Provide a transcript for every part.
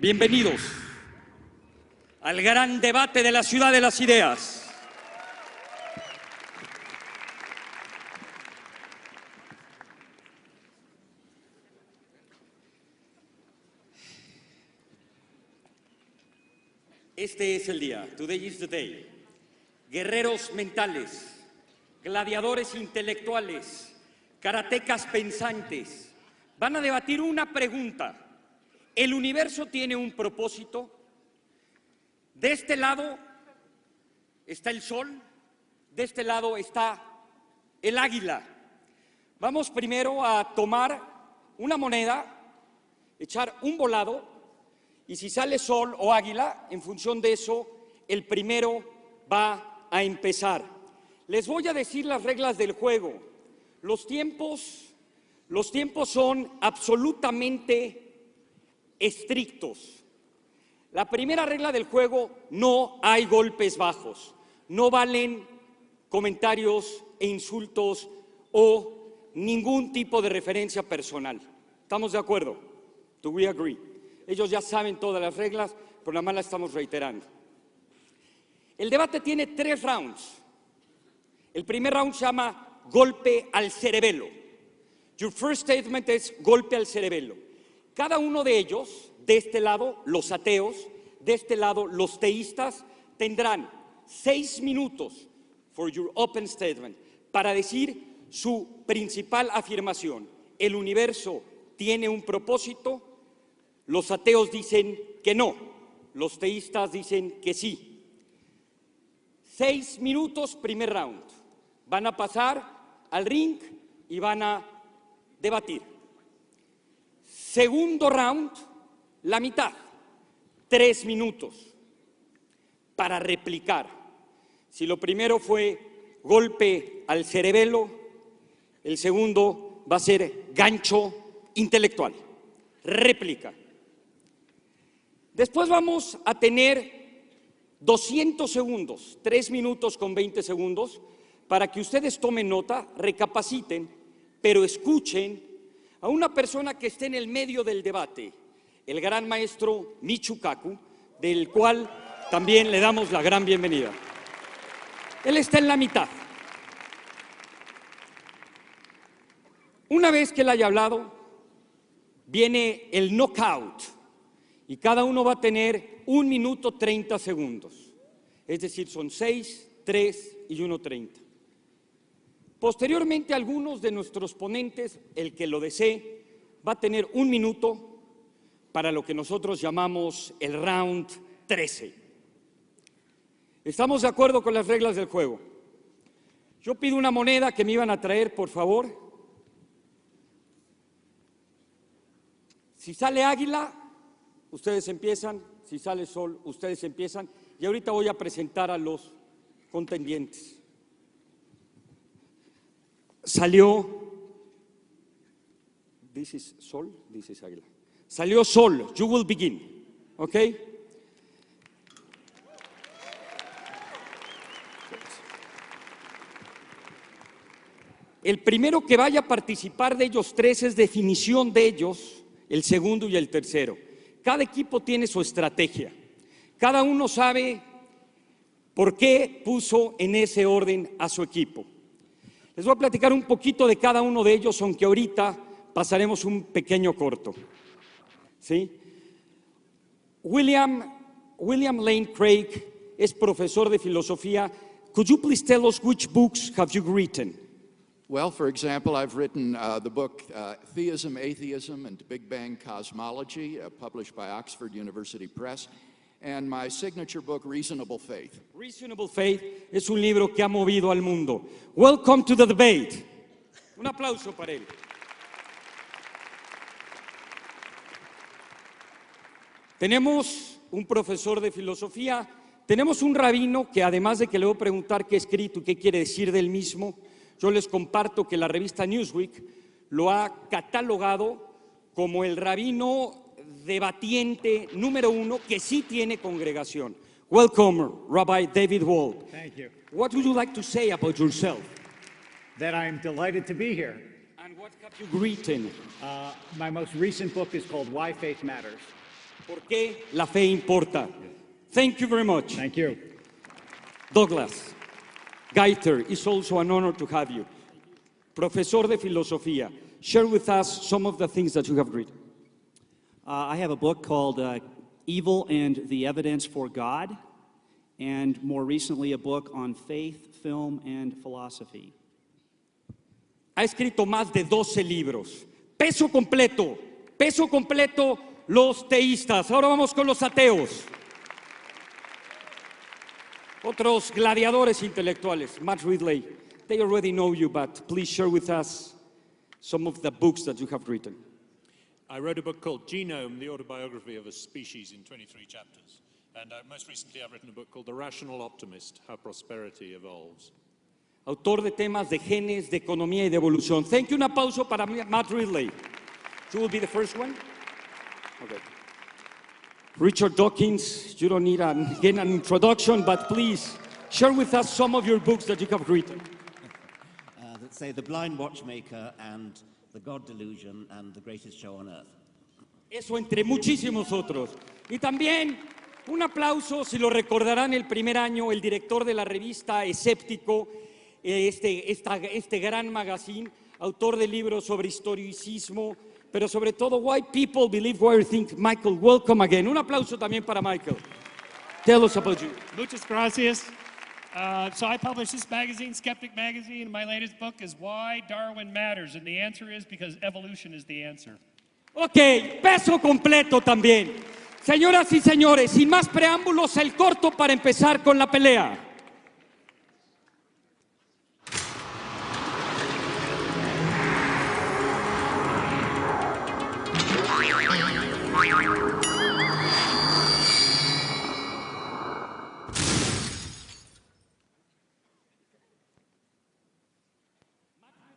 Bienvenidos al gran debate de la ciudad de las ideas. Este es el día. Today is the day. Guerreros mentales, gladiadores intelectuales, karatecas pensantes van a debatir una pregunta. ¿El universo tiene un propósito? De este lado está el sol, de este lado está el águila. Vamos primero a tomar una moneda, echar un volado, y si sale sol o águila, en función de eso, el primero va a empezar. Les voy a decir las reglas del juego. Los tiempos son absolutamente estrictos. La primera regla del juego: no hay golpes bajos, no valen comentarios e insultos o ningún tipo de referencia personal. ¿Estamos de acuerdo? Do we agree? Ellos ya saben todas las reglas, pero nada más las estamos reiterando. El debate tiene 3 rounds. El primer round se llama golpe al cerebelo. Your first statement es golpe al cerebelo. Cada uno de ellos, de este lado los ateos, de este lado los teístas, tendrán 6 minutos for your open statement para decir su principal afirmación. El universo tiene un propósito. Los ateos dicen que no, los teístas dicen que sí. 6 minutos, primer round. Van a pasar al ring y van a debatir. Segundo round, la mitad, 3 minutos para replicar. Si lo primero fue golpe al cerebelo, el segundo va a ser gancho intelectual, réplica. Después vamos a tener 200 segundos, 3 minutos con 20 segundos, para que ustedes tomen nota, recapaciten, pero escuchen a una persona que esté en el medio del debate, el gran maestro Michio Kaku, del cual también le damos la gran bienvenida. Él está en la mitad. Una vez que él haya hablado, viene el knockout y cada uno va a tener 1 minuto 30 segundos. Es decir, son 6, 3 y 1:30. Posteriormente, algunos de nuestros ponentes, el que lo desee, va a tener 1 minuto para lo que nosotros llamamos el round 13. ¿Estamos de acuerdo con las reglas del juego? Yo pido una moneda que me iban a traer, por favor. Si sale águila, ustedes empiezan. Si sale sol, ustedes empiezan. Y ahorita voy a presentar a los contendientes. Salió, this is sol, this is águila. Salió sol, you will begin, ¿ok? El primero que vaya a participar de ellos 3 es definición de ellos, el segundo y el tercero. Cada equipo tiene su estrategia. Cada uno sabe por qué puso en ese orden a su equipo. Les voy a platicar un poquito de cada uno de ellos, aunque ahorita pasaremos un pequeño corto. ¿Sí? William Lane Craig es profesor de filosofía. Could you please tell us which books have you written? Well, for example, I've written the book Theism, Atheism, and Big Bang Cosmology, published by Oxford University Press, and my signature book, Reasonable Faith. Reasonable Faith es un libro que ha movido al mundo. Welcome to the debate. Un aplauso para él. Tenemos un profesor de filosofía, tenemos un rabino que, además de que le voy a preguntar qué ha escrito y qué quiere decir del mismo, yo les comparto que la revista Newsweek lo ha catalogado como el rabino debatiente número 1 que sí tiene congregación. Welcome, Rabbi David Wald. Thank you. What would you like to say about yourself? That I'm delighted to be here. And what have you written? My most recent book is called Why Faith Matters. por qué la fe importa. Thank you very much. Thank you. Douglas Geiter, it's also an honor to have you. Profesor de Filosofía, share with us some of the things that you have written. I have a book called Evil and the Evidence for God, and more recently a book on faith, film, and philosophy. Ha escrito más de 12 libros. Peso completo, los teístas. Ahora vamos con los ateos. Otros gladiadores intelectuales. Matt Ridley, they already know you, but please share with us some of the books that you have written. I wrote a book called Genome, the autobiography of a species in 23 chapters. And most recently I've written a book called The Rational Optimist, How Prosperity Evolves. Autor de temas de genes, de economía y de evolución. Thank you. Un aplauso para Matt Ridley. You will be the first one? Okay. Richard Dawkins, you don't need again an introduction, but please share with us some of your books that you have written. That say The Blind Watchmaker and The God Delusion and The Greatest Show on Earth. Eso entre muchísimos otros. Y también un aplauso, si lo recordarán, el primer año, el director de la revista Escéptico, este gran magazine, autor de libros sobre historicismo, pero sobre todo Why People Believe What They Think. Michael, welcome again. Un aplauso también para Michael. Tell us about you. Muchas gracias. So I publish this magazine, Skeptic Magazine, and my latest book is Why Darwin Matters, and the answer is because evolution is the answer. Ok, peso completo también. Señoras y señores, sin más preámbulos, el corto para empezar con la pelea.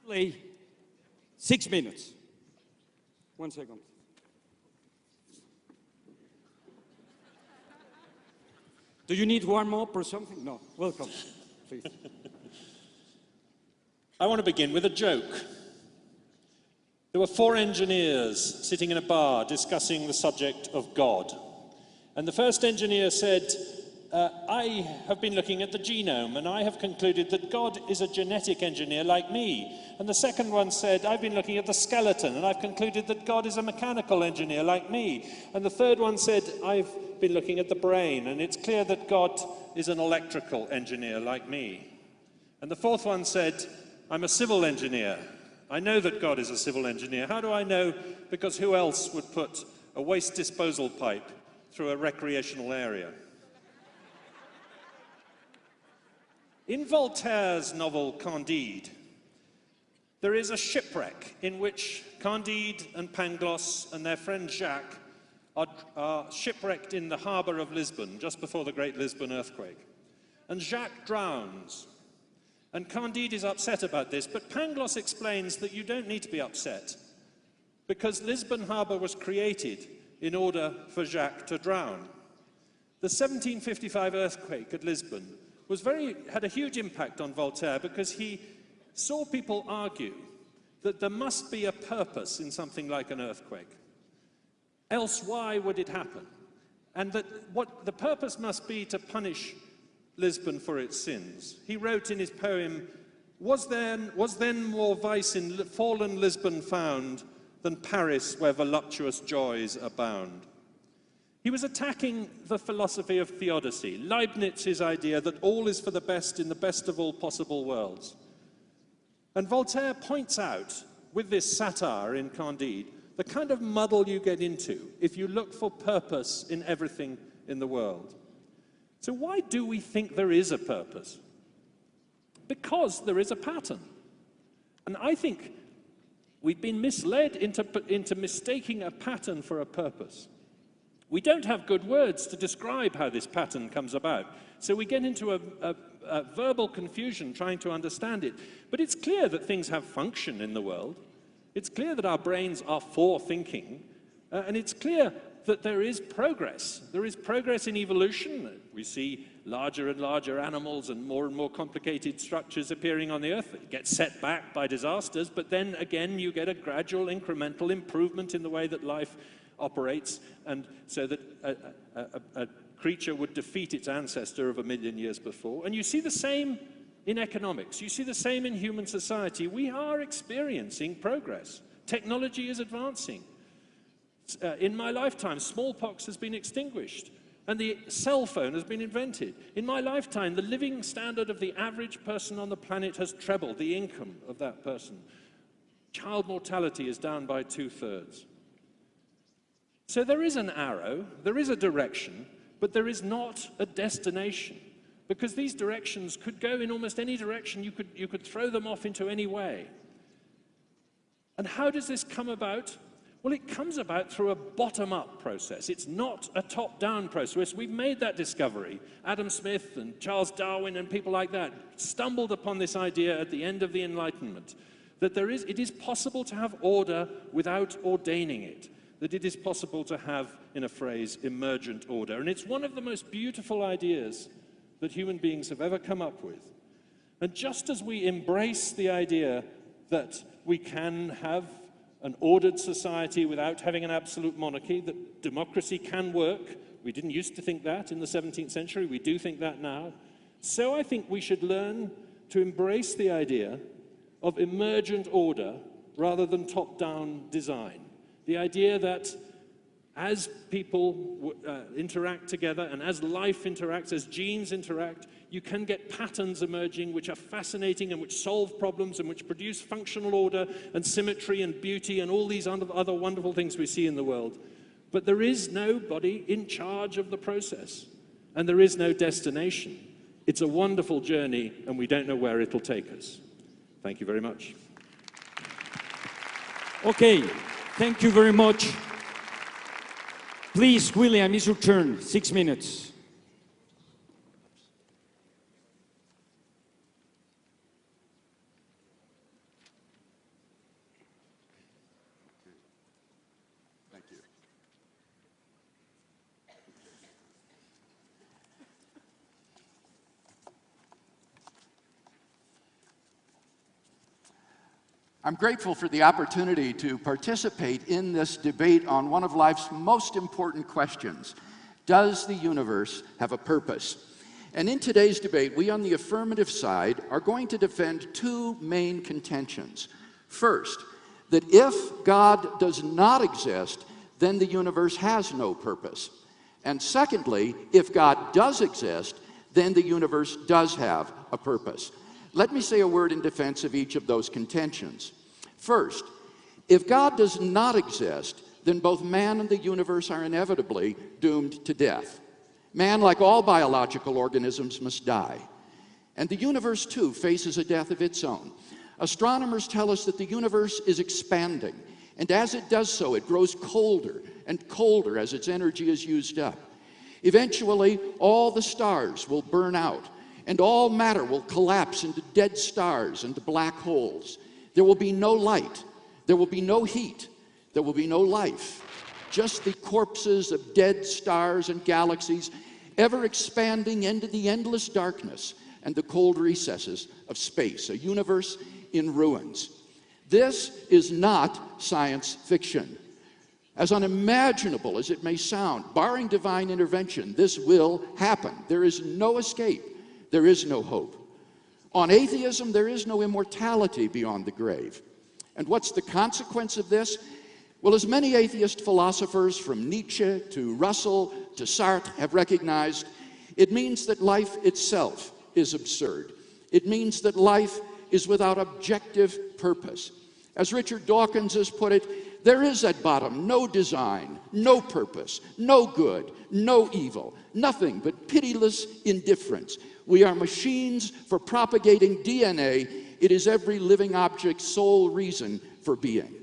Play 6 minutes. 1 second. Do you need warm up or something? No. Welcome. Please. I want to begin with a joke. There were 4 engineers sitting in a bar discussing the subject of God. And the first engineer said, I have been looking at the genome and I have concluded that God is a genetic engineer like me. And the second one said, I've been looking at the skeleton and I've concluded that God is a mechanical engineer like me. And the third one said, I've been looking at the brain and it's clear that God is an electrical engineer like me. And the fourth one said, I'm a civil engineer. I know that God is a civil engineer. How do I know? Because who else would put a waste disposal pipe through a recreational area? In Voltaire's novel Candide, there is a shipwreck in which Candide and Pangloss and their friend Jacques are shipwrecked in the harbour of Lisbon just before the Great Lisbon earthquake. And Jacques drowns. And Candide is upset about this, but Pangloss explains that you don't need to be upset because Lisbon harbour was created in order for Jacques to drown. The 1755 earthquake at Lisbon had a huge impact on Voltaire because he saw people argue that there must be a purpose in something like an earthquake. Else why would it happen? And that what the purpose must be to punish Lisbon for its sins. He wrote in his poem, was then more vice in fallen Lisbon found than Paris where voluptuous joys abound. He was attacking the philosophy of theodicy, Leibniz's idea that all is for the best in the best of all possible worlds. And Voltaire points out, with this satire in Candide, the kind of muddle you get into if you look for purpose in everything in the world. So why do we think there is a purpose? Because there is a pattern. And I think we've been misled into mistaking a pattern for a purpose. We don't have good words to describe how this pattern comes about. So we get into a verbal confusion trying to understand it. But it's clear that things have function in the world. It's clear that our brains are for thinking. And it's clear that there is progress. There is progress in evolution. We see larger and larger animals and more complicated structures appearing on the Earth. It gets set back by disasters, but then again you get a gradual incremental improvement in the way that life operates, and so that a creature would defeat its ancestor of 1 million years before. And you see the same in economics. You see the same in human society. We are experiencing progress. Technology is advancing. In my lifetime, smallpox has been extinguished, and the cell phone has been invented. In my lifetime, the living standard of the average person on the planet has trebled, the income of that person. Child mortality is down by 2/3. So there is an arrow, there is a direction, but there is not a destination, because these directions could go in almost any direction. You could throw them off into any way. And how does this come about? Well, it comes about through a bottom-up process. It's not a top-down process. We've made that discovery. Adam Smith and Charles Darwin and people like that stumbled upon this idea at the end of the Enlightenment, that it is possible to have order without ordaining it, that it is possible to have, in a phrase, emergent order. And it's one of the most beautiful ideas that human beings have ever come up with. And just as we embrace the idea that we can have an ordered society without having an absolute monarchy, that democracy can work, we didn't used to think that in the 17th century, we do think that now, so I think we should learn to embrace the idea of emergent order rather than top-down design. The idea that as people interact together and as life interacts, as genes interact, you can get patterns emerging which are fascinating and which solve problems and which produce functional order and symmetry and beauty and all these other wonderful things we see in the world. But there is nobody in charge of the process, and there is no destination. It's a wonderful journey, and we don't know where it'll take us. Thank you very much. Okay, thank you very much. Please, William, it's your turn. 6 minutes. Thank you. I'm grateful for the opportunity to participate in this debate on one of life's most important questions. Does the universe have a purpose? And in today's debate, we on the affirmative side are going to defend two main contentions. First, that if God does not exist, then the universe has no purpose. And secondly, if God does exist, then the universe does have a purpose. Let me say a word in defense of each of those contentions. First, if God does not exist, then both man and the universe are inevitably doomed to death. Man, like all biological organisms, must die. And the universe, too, faces a death of its own. Astronomers tell us that the universe is expanding, and as it does so, it grows colder and colder as its energy is used up. Eventually, all the stars will burn out, and all matter will collapse into dead stars and black holes. There will be no light, there will be no heat, there will be no life, just the corpses of dead stars and galaxies ever expanding into the endless darkness and the cold recesses of space, a universe in ruins. This is not science fiction. As unimaginable as it may sound, barring divine intervention, this will happen. There is no escape. There is no hope. On atheism, there is no immortality beyond the grave. And what's the consequence of this? Well, as many atheist philosophers from Nietzsche to Russell to Sartre have recognized, it means that life itself is absurd. It means that life is without objective purpose. As Richard Dawkins has put it, there is at bottom no design, no purpose, no good, no evil, nothing but pitiless indifference. We are machines for propagating DNA. It is every living object's sole reason for being.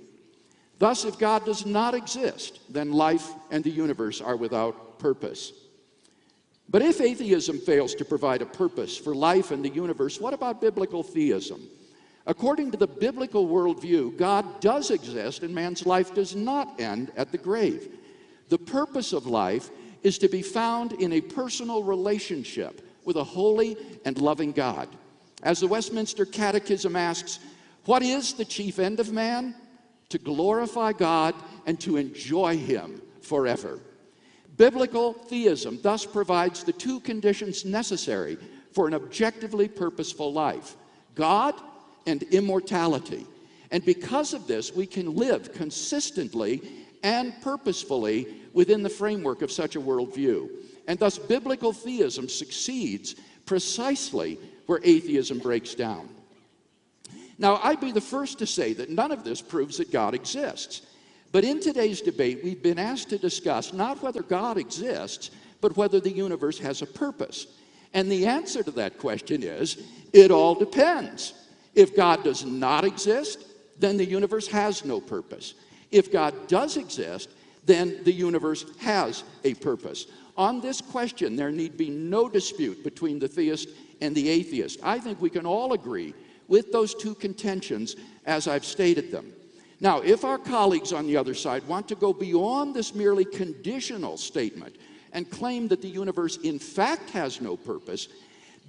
Thus, if God does not exist, then life and the universe are without purpose. But if atheism fails to provide a purpose for life and the universe, what about biblical theism? According to the biblical worldview, God does exist and man's life does not end at the grave. The purpose of life is to be found in a personal relationship with a holy and loving God. As the Westminster Catechism asks, what is the chief end of man? to glorify God and to enjoy Him forever. Biblical theism thus provides the two conditions necessary for an objectively purposeful life: God and immortality. And because of this, we can live consistently and purposefully within the framework of such a worldview. And thus, biblical theism succeeds precisely where atheism breaks down. Now, I'd be the first to say that none of this proves that God exists. But in today's debate, we've been asked to discuss not whether God exists, but whether the universe has a purpose. And the answer to that question is, it all depends. If God does not exist, then the universe has no purpose. If God does exist, then the universe has a purpose. On this question, there need be no dispute between the theist and the atheist. I think we can all agree with those two contentions as I've stated them. Now, if our colleagues on the other side want to go beyond this merely conditional statement and claim that the universe in fact has no purpose,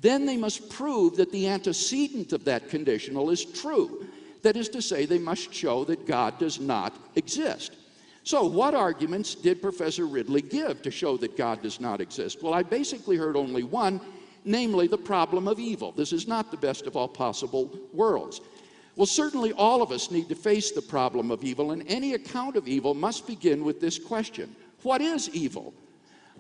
then they must prove that the antecedent of that conditional is true. That is to say, they must show that God does not exist. So what arguments did Professor Ridley give to show that God does not exist? Well, I basically heard only one, namely the problem of evil. This is not the best of all possible worlds. Well, certainly all of us need to face the problem of evil, and any account of evil must begin with this question: what is evil?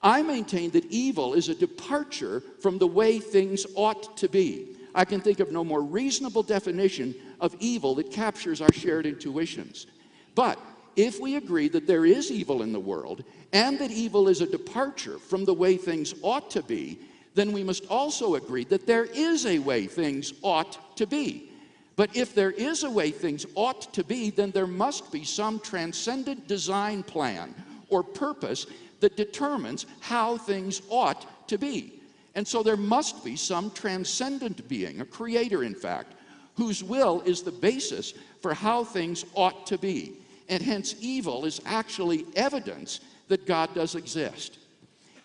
I maintain that evil is a departure from the way things ought to be. I can think of no more reasonable definition of evil that captures our shared intuitions. But if we agree that there is evil in the world, and that evil is a departure from the way things ought to be, then we must also agree that there is a way things ought to be. But if there is a way things ought to be, then there must be some transcendent design plan or purpose that determines how things ought to be. And so there must be some transcendent being, a creator in fact, whose will is the basis for how things ought to be. And hence evil is actually evidence that God does exist.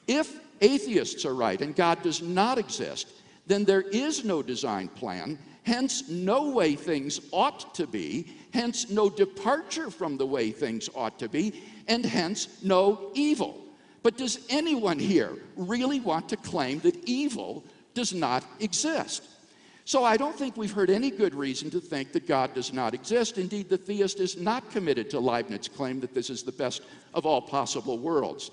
If atheists are right and God does not exist, then there is no design plan, hence no way things ought to be, hence no departure from the way things ought to be, and hence no evil. But does anyone here really want to claim that evil does not exist? So I don't think we've heard any good reason to think that God does not exist. Indeed, the theist is not committed to Leibniz's claim that this is the best of all possible worlds.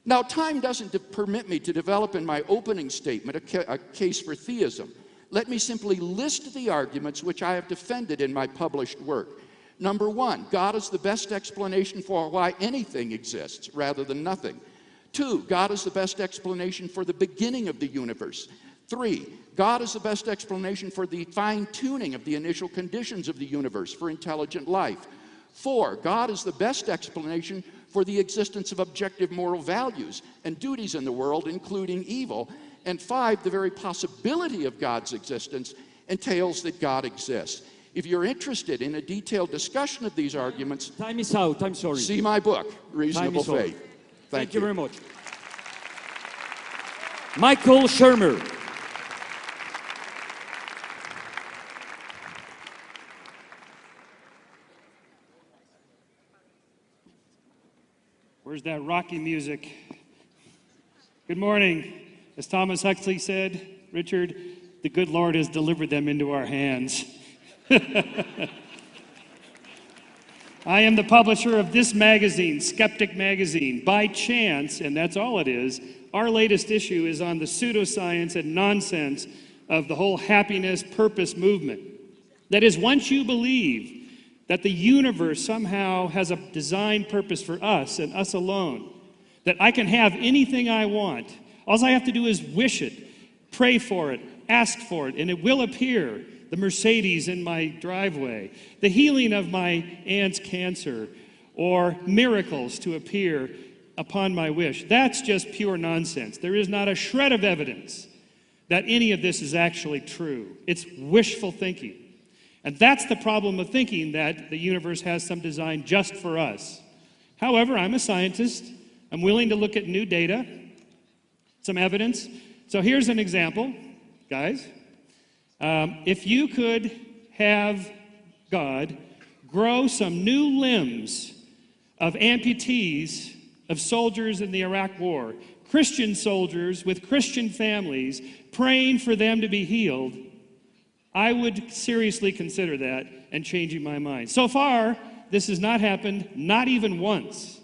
Now, time doesn't permit me to develop in my opening statement a case for theism. Let me simply list the arguments which I have defended in my published work. Number one, God is the best explanation for why anything exists rather than nothing. 2, God is the best explanation for the beginning of the universe. 3, God is the best explanation for the fine-tuning of the initial conditions of the universe for intelligent life. 4, God is the best explanation for the existence of objective moral values and duties in the world, including evil. And 5, the very possibility of God's existence entails that God exists. If you're interested in a detailed discussion of these arguments, Time is out, I'm sorry. see my book, Reasonable Time is Faith. over. Thank you very much. Michael Shermer. Where's that Rocky music? Good morning. As Thomas Huxley said, Richard, the good Lord has delivered them into our hands. I am the publisher of this magazine, Skeptic Magazine. By chance, and that's all it is, our latest issue is on the pseudoscience and nonsense of the whole happiness purpose movement. That is, once you believe that the universe somehow has a design purpose for us and us alone, that I can have anything I want, all I have to do is wish it, pray for it, ask for it, and it will appear. The Mercedes in my driveway, the healing of my aunt's cancer, or miracles to appear upon my wish. That's just pure nonsense. There is not a shred of evidence that any of this is actually true. It's wishful thinking. And that's the problem of thinking that the universe has some design just for us. However, I'm a scientist. I'm willing to look at new data, some evidence. So here's an example, guys. If you could have God grow some new limbs of amputees of soldiers in the Iraq War, Christian soldiers with Christian families praying for them to be healed, I would seriously consider that and changing my mind. So far, this has not happened, not even once.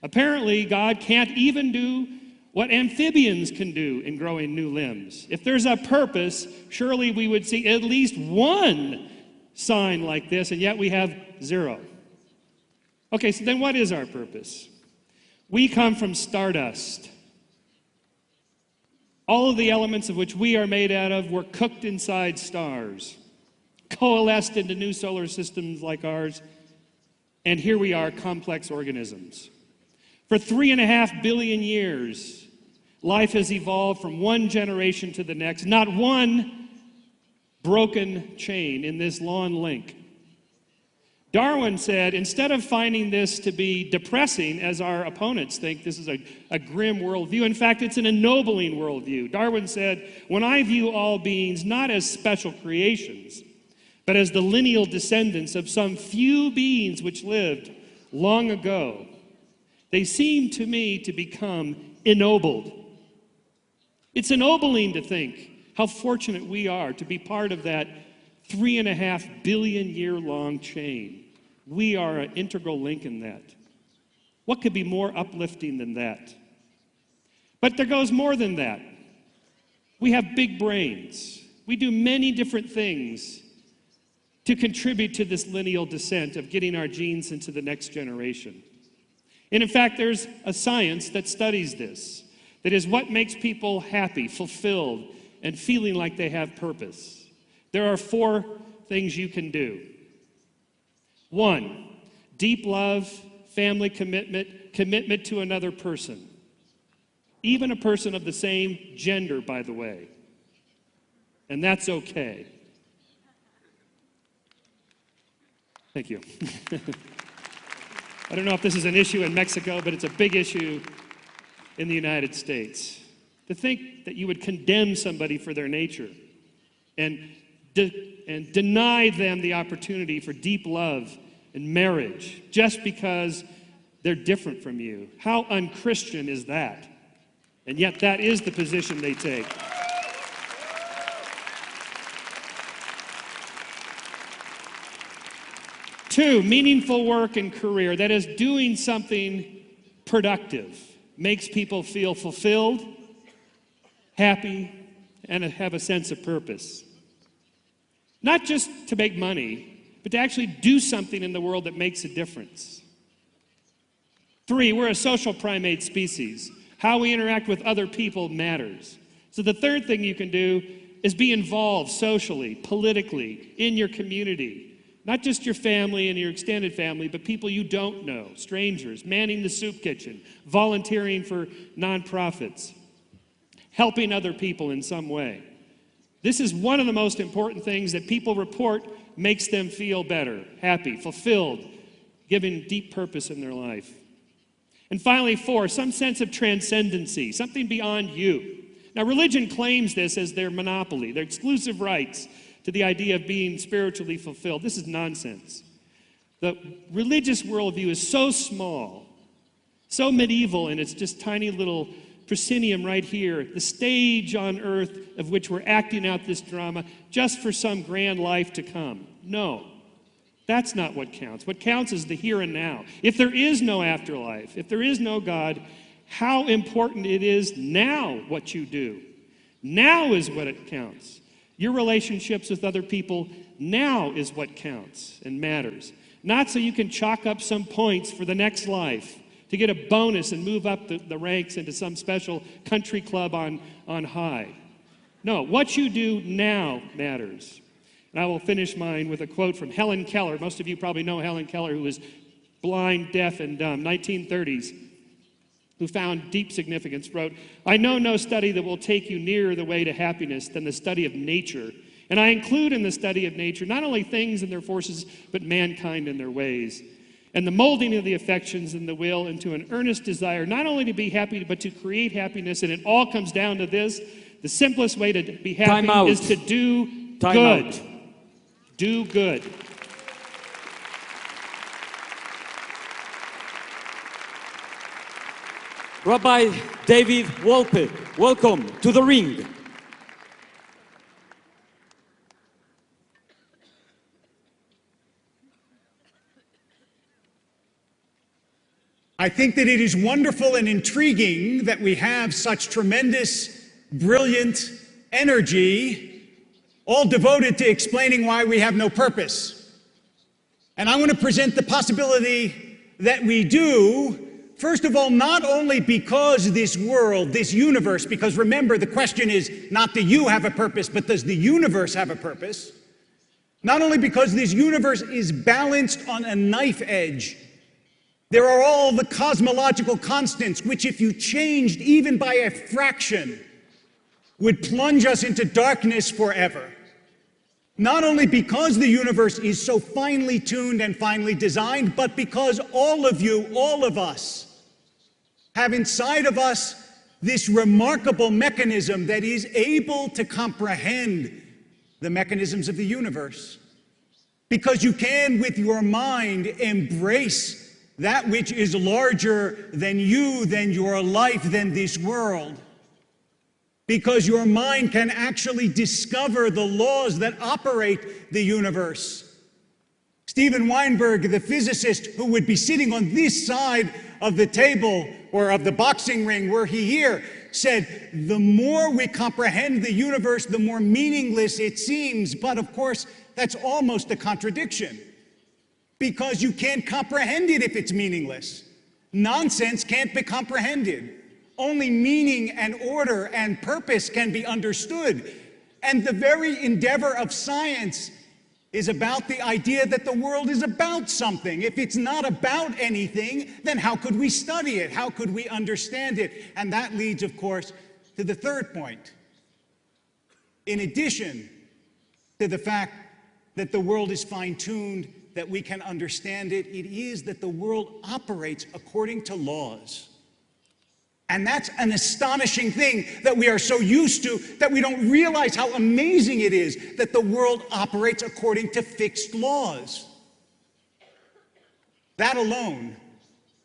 Apparently, God can't even do what amphibians can do in growing new limbs. If there's a purpose, surely we would see at least one sign like this, and yet we have zero. Okay, so then what is our purpose? We come from stardust. All of the elements of which we are made out of were cooked inside stars, coalesced into new solar systems like ours, and here we are, complex organisms. For 3.5 billion years, life has evolved from one generation to the next, not one broken chain in this long link. Darwin said, instead of finding this to be depressing, as our opponents think this is a grim worldview, in fact, it's an ennobling worldview. Darwin said, when I view all beings not as special creations, but as the lineal descendants of some few beings which lived long ago, they seem to me to become ennobled. It's ennobling to think how fortunate we are to be part of that 3.5 billion year long chain. We are an integral link in that. What could be more uplifting than that? But there goes more than that. We have big brains. We do many different things to contribute to this lineal descent of getting our genes into the next generation. And in fact, there's a science that studies this. That is what makes people happy, fulfilled, and feeling like they have purpose. There are 4 things you can do. 1, deep love, family commitment to another person. Even a person of the same gender, by the way. And that's okay. Thank you. I don't know if this is an issue in Mexico, but it's a big issue in the United States. To think that you would condemn somebody for their nature and deny them the opportunity for deep love and marriage just because they're different from you. How unchristian is that? And yet that is the position they take. Two, meaningful work and career. That is doing something productive. Makes people feel fulfilled, happy, and have a sense of purpose. Not just to make money, but to actually do something in the world that makes a difference. 3, we're a social primate species. How we interact with other people matters. So the third thing you can do is be involved socially, politically, in your community. Not just your family and your extended family, but people you don't know, strangers, manning the soup kitchen, volunteering for nonprofits, helping other people in some way. This is one of the most important things that people report makes them feel better, happy, fulfilled, giving deep purpose in their life. And finally, 4, some sense of transcendency, something beyond you. Now, religion claims this as their monopoly, their exclusive rights to the idea of being spiritually fulfilled. This is nonsense. The religious worldview is so small, so medieval in its just tiny little proscenium right here, the stage on earth of which we're acting out this drama just for some grand life to come. No, that's not what counts. What counts is the here and now. If there is no afterlife, if there is no God, how important it is now what you do. Now is what it counts. Your relationships with other people now is what counts and matters. Not so you can chalk up some points for the next life, to get a bonus and move up the ranks into some special country club on high. No, what you do now matters. And I will finish mine with a quote from Helen Keller. Most of you probably know Helen Keller, who was blind, deaf, and dumb, 1930s, who found deep significance, wrote, "I know no study that will take you nearer the way to happiness than the study of nature. And I include in the study of nature not only things and their forces, but mankind and their ways. And the molding of the affections and the will into an earnest desire, not only to be happy, but to create happiness. And it all comes down to this. The simplest way to be happy is to do good. Do good." Rabbi David Wolpe, welcome to the ring. I think that it is wonderful and intriguing that we have such tremendous, brilliant energy, all devoted to explaining why we have no purpose. And I want to present the possibility that we do, first of all, not only because this world, this universe, because remember, the question is not do you have a purpose, but does the universe have a purpose? Not only because this universe is balanced on a knife edge. There are all the cosmological constants, which if you changed even by a fraction, would plunge us into darkness forever. Not only because the universe is so finely tuned and finely designed, but because all of you, all of us, have inside of us this remarkable mechanism that is able to comprehend the mechanisms of the universe. Because you can, with your mind, embrace that which is larger than you, than your life, than this world. Because your mind can actually discover the laws that operate the universe. Steven Weinberg, the physicist who would be sitting on this side of the table or of the boxing ring were he here, said, the more we comprehend the universe, the more meaningless it seems. But of course, that's almost a contradiction. Because you can't comprehend it if it's meaningless. Nonsense can't be comprehended. Only meaning and order and purpose can be understood. And the very endeavor of science is about the idea that the world is about something. If it's not about anything, then how could we study it? How could we understand it? And that leads, of course, to the third point. In addition to the fact that the world is fine-tuned, that we can understand it, it is that the world operates according to laws. And that's an astonishing thing that we are so used to that we don't realize how amazing it is that the world operates according to fixed laws. That alone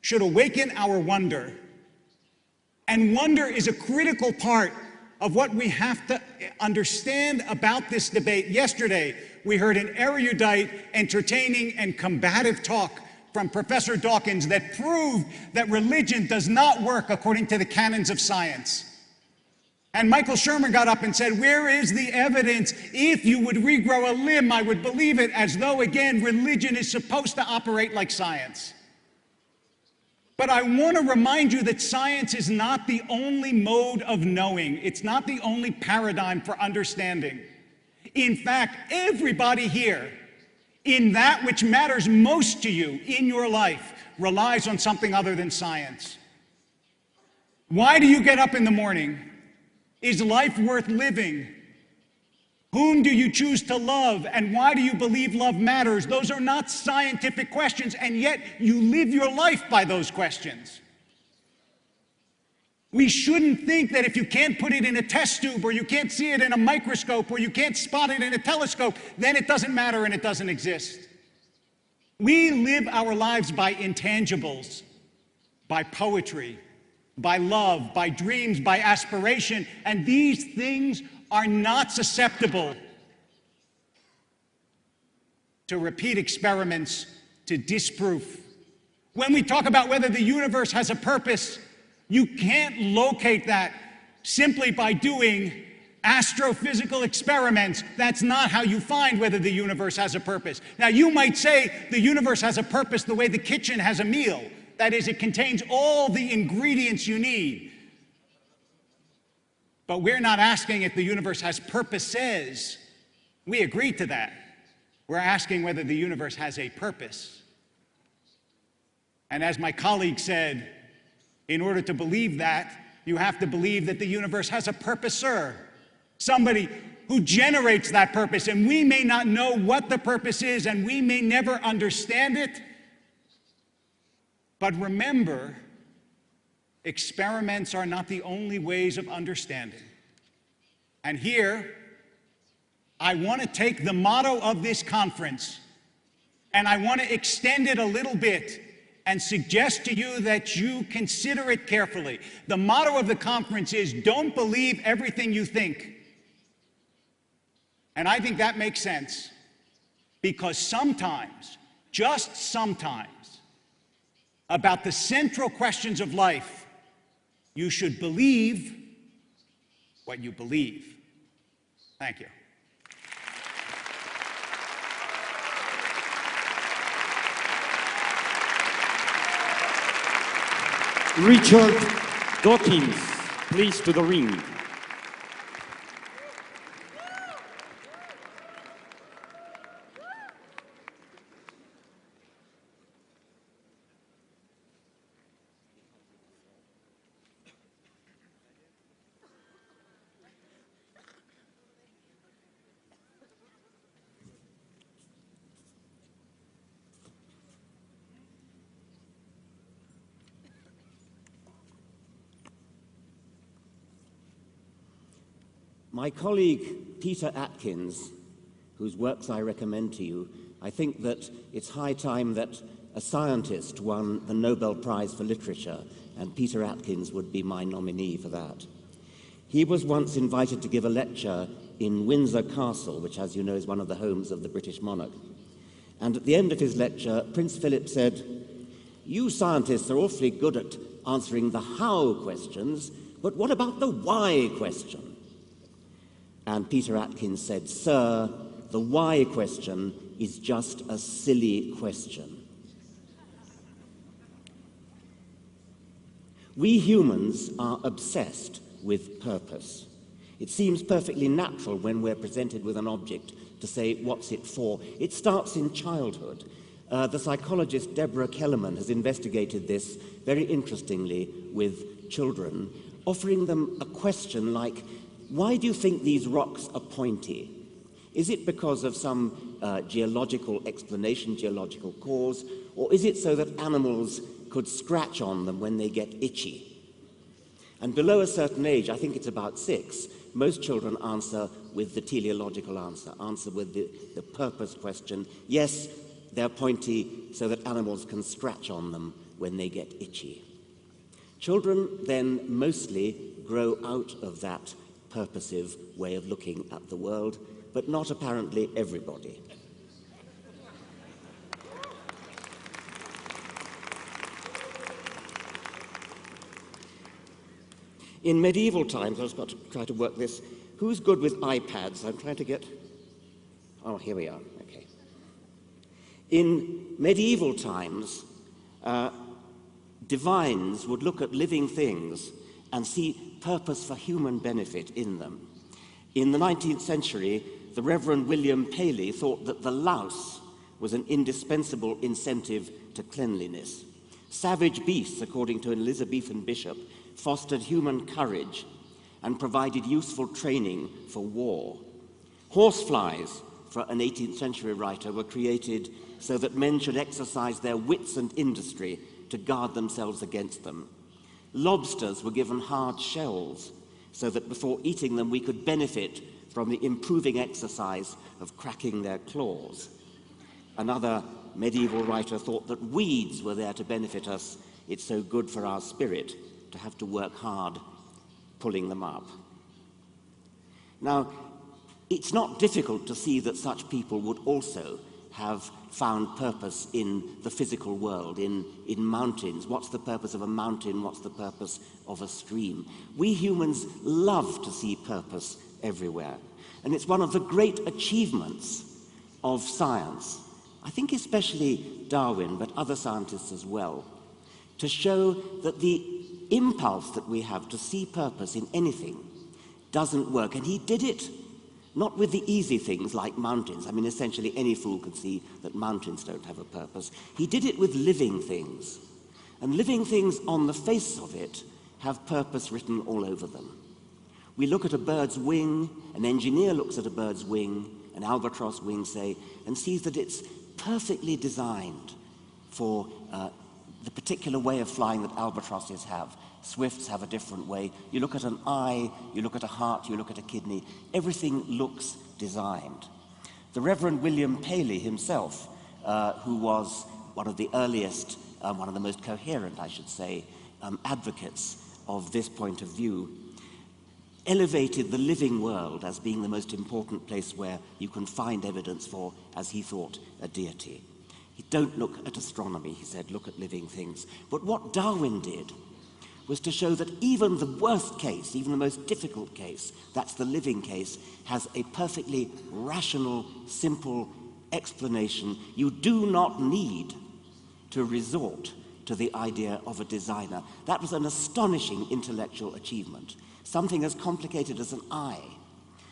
should awaken our wonder. And wonder is a critical part of what we have to understand about this debate. Yesterday, we heard an erudite, entertaining, and combative talk from Professor Dawkins that proved that religion does not work according to the canons of science. And Michael Shermer got up and said, where is the evidence? If you would regrow a limb, I would believe it, as though, again, religion is supposed to operate like science. But I want to remind you that science is not the only mode of knowing. It's not the only paradigm for understanding. In fact, everybody here, in that which matters most to you in your life, relies on something other than science. Why do you get up in the morning? Is life worth living? Whom do you choose to love? And why do you believe love matters? Those are not scientific questions, and yet you live your life by those questions. We shouldn't think that if you can't put it in a test tube, or you can't see it in a microscope, or you can't spot it in a telescope, then it doesn't matter and it doesn't exist. We live our lives by intangibles, by poetry, by love, by dreams, by aspiration, and these things are not susceptible to repeat experiments, to disproof. When we talk about whether the universe has a purpose, you can't locate that simply by doing astrophysical experiments. That's not how you find whether the universe has a purpose. Now, you might say the universe has a purpose the way the kitchen has a meal. That is, it contains all the ingredients you need. But we're not asking if the universe has purposes. We agree to that. We're asking whether the universe has a purpose. And as my colleague said, in order to believe that, you have to believe that the universe has a purposer, somebody who generates that purpose. And we may not know what the purpose is, and we may never understand it. But remember, experiments are not the only ways of understanding. And here, I want to take the motto of this conference, and I want to extend it a little bit and suggest to you that you consider it carefully. The motto of the conference is, don't believe everything you think. And I think that makes sense, because sometimes, just sometimes, about the central questions of life, you should believe what you believe. Thank you. Richard Dawkins, please, to the ring. My colleague Peter Atkins, whose works I recommend to you, I think that it's high time that a scientist won the Nobel Prize for Literature, and Peter Atkins would be my nominee for that. He was once invited to give a lecture in Windsor Castle, which, as you know, is one of the homes of the British monarch. And at the end of his lecture, Prince Philip said, "You scientists are awfully good at answering the how questions, but what about the why question?" And Peter Atkins said, "Sir, the why question is just a silly question." We humans are obsessed with purpose. It seems perfectly natural when we're presented with an object to say, what's it for? It starts in childhood. The psychologist Deborah Kellerman has investigated this very interestingly with children, offering them a question like, why do you think these rocks are pointy? Is it because of some geological explanation, geological cause, or is it so that animals could scratch on them when they get itchy? And below a certain age, I think it's about 6, most children answer with the teleological answer with the purpose question. Yes, they're pointy so that animals can scratch on them when they get itchy. Children then mostly grow out of that purposive way of looking at the world, but not apparently everybody. In medieval times, I was about to try to work this. Who's good with iPads? I'm trying to get... Oh, here we are. Okay. In medieval times, divines would look at living things and see purpose for human benefit in them. In the 19th century, the Reverend William Paley thought that the louse was an indispensable incentive to cleanliness. Savage beasts, according to an Elizabethan bishop, fostered human courage and provided useful training for war. Horseflies, for an 18th century writer, were created so that men should exercise their wits and industry to guard themselves against them. Lobsters were given hard shells so that before eating them we could benefit from the improving exercise of cracking their claws. Another medieval writer thought that weeds were there to benefit us. It's so good for our spirit to have to work hard pulling them up. Now, it's not difficult to see that such people would also have found purpose in the physical world, in mountains. What's the purpose of a mountain? What's the purpose of a stream? We humans love to see purpose everywhere. And it's one of the great achievements of science, I think especially Darwin, but other scientists as well, to show that the impulse that we have to see purpose in anything doesn't work. And he did it not with the easy things like mountains. I mean, essentially any fool could see that mountains don't have a purpose. He did it with living things. And living things on the face of it have purpose written all over them. We look at a bird's wing, an engineer looks at a bird's wing, an albatross wing, say, and sees that it's perfectly designed for the particular way of flying that albatrosses have. Swifts have a different way. You look at an eye, you look at a heart, you look at a kidney. Everything looks designed. The Reverend William Paley himself, who was one of the earliest one of the most coherent, I should say, advocates of this point of view, elevated the living world as being the most important place where you can find evidence for, as he thought, a deity. Don't look at astronomy, he said, look at living things. But what Darwin did was to show that even the worst case, even the most difficult case, that's the living case, has a perfectly rational, simple explanation. You do not need to resort to the idea of a designer. That was an astonishing intellectual achievement. Something as complicated as an eye,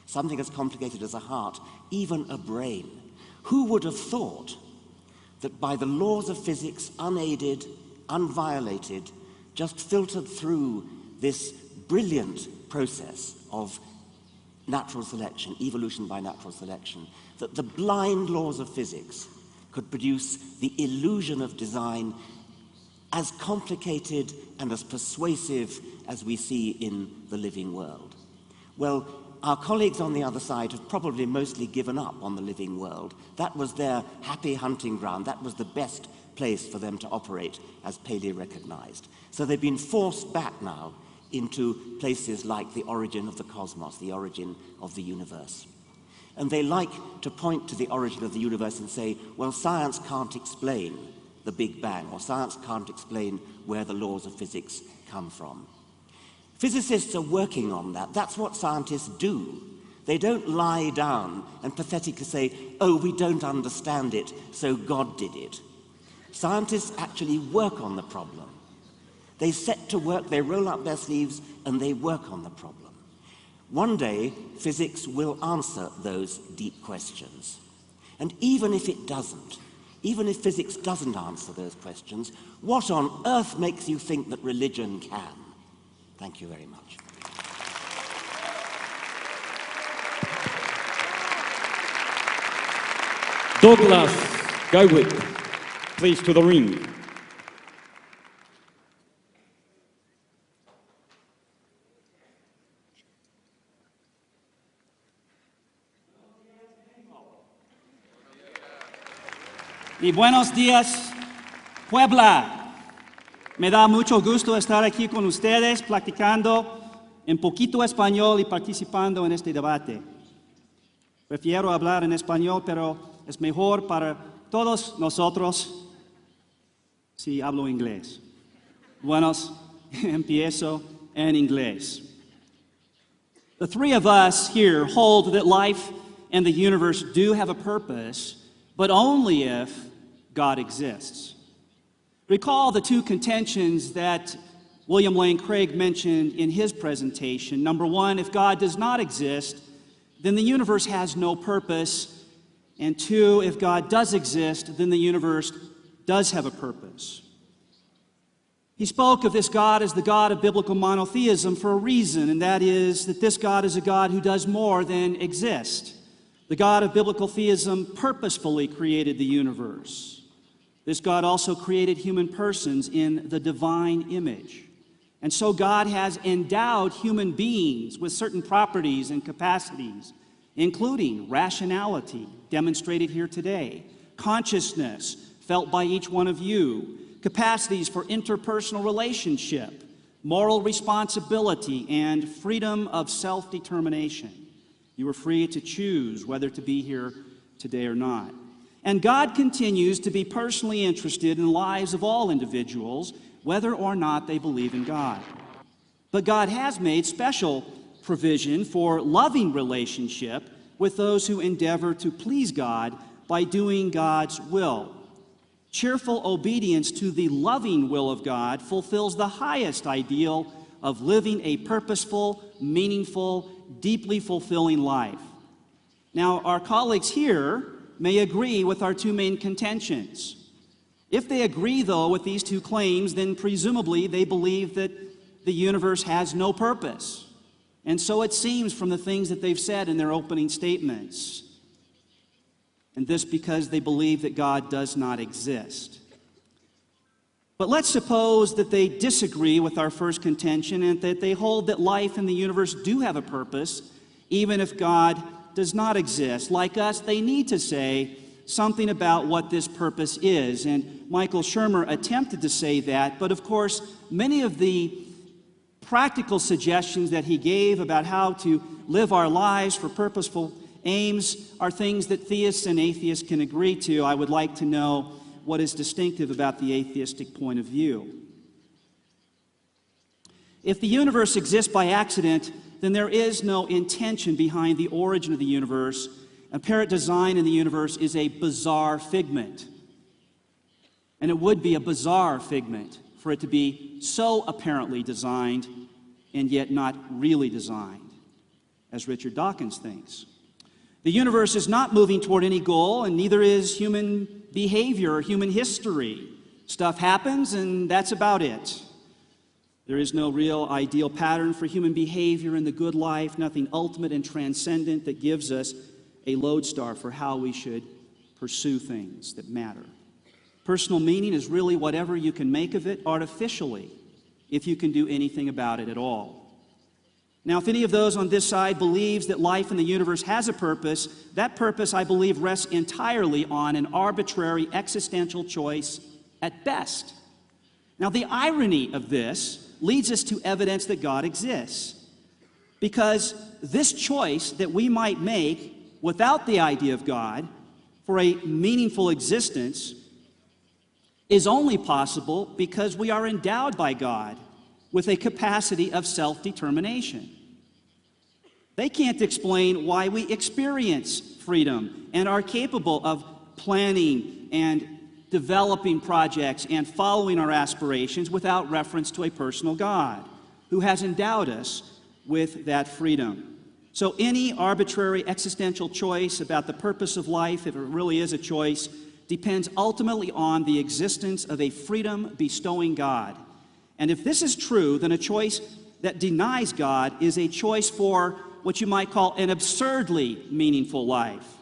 something as complicated as a heart, even a brain. Who would have thought that by the laws of physics, unaided, unviolated, just filtered through this brilliant process of natural selection, evolution by natural selection, that the blind laws of physics could produce the illusion of design as complicated and as persuasive as we see in the living world. Well, our colleagues on the other side have probably mostly given up on the living world. That was their happy hunting ground. That was the best place for them to operate, as Paley recognized. So they've been forced back now into places like the origin of the cosmos, the origin of the universe. And they like to point to the origin of the universe and say, well, science can't explain the Big Bang, or science can't explain where the laws of physics come from. Physicists are working on that. That's what scientists do. They don't lie down and pathetically say, oh, we don't understand it, so God did it. Scientists actually work on the problem. They set to work, they roll up their sleeves, and they work on the problem. One day, physics will answer those deep questions. And even if it doesn't, even if physics doesn't answer those questions, what on earth makes you think that religion can? Thank you very much. Douglas Guywick, please, to the ring. Y buenos días, Puebla. Me da mucho gusto estar aquí con ustedes, platicando en poquito español y participando en este debate. Prefiero hablar en español, pero es mejor para todos nosotros si hablo inglés. Buenos, empiezo en inglés. The three of us here hold that life and the universe do have a purpose, but only if God exists. Recall the two contentions that William Lane Craig mentioned in his presentation. Number one, if God does not exist, then the universe has no purpose. And two, if God does exist, then the universe does have a purpose. He spoke of this God as the God of biblical monotheism for a reason, and that is that this God is a God who does more than exist. The God of biblical theism purposefully created the universe. This God also created human persons in the divine image. And so God has endowed human beings with certain properties and capacities, including rationality, demonstrated here today, consciousness, felt by each one of you, capacities for interpersonal relationship, moral responsibility, and freedom of self-determination. You are free to choose whether to be here today or not. And God continues to be personally interested in the lives of all individuals, whether or not they believe in God. But God has made special provision for loving relationship with those who endeavor to please God by doing God's will. Cheerful obedience to the loving will of God fulfills the highest ideal of living a purposeful, meaningful, deeply fulfilling life. Now, our colleagues here may agree with our two main contentions. If they agree, though, with these two claims, then presumably they believe that the universe has no purpose. And so it seems from the things that they've said in their opening statements. And this because they believe that God does not exist. But let's suppose that they disagree with our first contention and that they hold that life and the universe do have a purpose, even if God does not exist. Like us, they need to say, something about what this purpose is. And Michael Shermer attempted to say that, but of course, many of the practical suggestions that he gave about how to live our lives for purposeful aims are things that theists and atheists can agree to. I would like to know what is distinctive about the atheistic point of view. If the universe exists by accident, then there is no intention behind the origin of the universe. Apparent design in the universe is a bizarre figment. And it would be a bizarre figment for it to be so apparently designed and yet not really designed, as Richard Dawkins thinks. The universe is not moving toward any goal, and neither is human behavior or human history. Stuff happens, and that's about it. There is no real ideal pattern for human behavior in the good life, nothing ultimate and transcendent that gives us a lodestar for how we should pursue things that matter. Personal meaning is really whatever you can make of it artificially, if you can do anything about it at all. Now, if any of those on this side believes that life in the universe has a purpose, that purpose, I believe, rests entirely on an arbitrary existential choice at best. Now, the irony of this leads us to evidence that God exists, because this choice that we might make without the idea of God for a meaningful existence is only possible because we are endowed by God with a capacity of self-determination. They can't explain why we experience freedom and are capable of planning and developing projects and following our aspirations without reference to a personal God who has endowed us with that freedom. So any arbitrary existential choice about the purpose of life, if it really is a choice, depends ultimately on the existence of a freedom-bestowing God. And if this is true, then a choice that denies God is a choice for what you might call an absurdly meaningful life.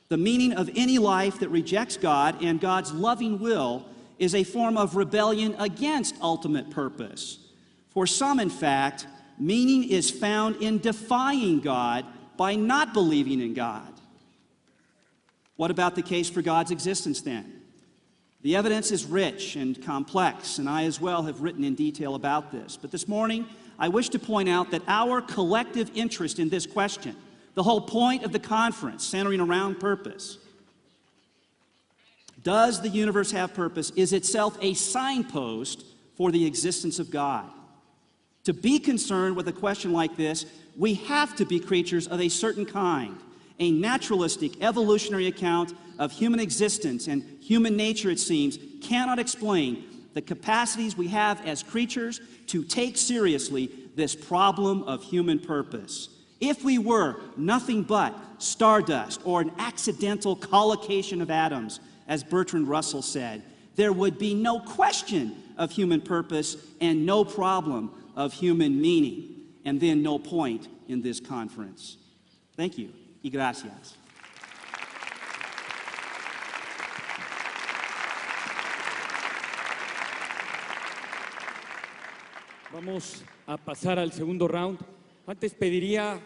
The meaning of any life that rejects God and God's loving will is a form of rebellion against ultimate purpose. For some, in fact, meaning is found in defying God by not believing in God. What about the case for God's existence then? The evidence is rich and complex, and I as well have written in detail about this. But this morning, I wish to point out that our collective interest in this question, the whole point of the conference centering around purpose, does the universe have purpose, is itself a signpost for the existence of God. To be concerned with a question like this, we have to be creatures of a certain kind. A naturalistic, evolutionary account of human existence and human nature, it seems, cannot explain the capacities we have as creatures to take seriously this problem of human purpose. If we were nothing but stardust or an accidental collocation of atoms, as Bertrand Russell said, there would be no question of human purpose and no problem of human meaning, and then no point in this conference. Thank you y gracias. Vamos a pasar al segundo round. Antes pediría,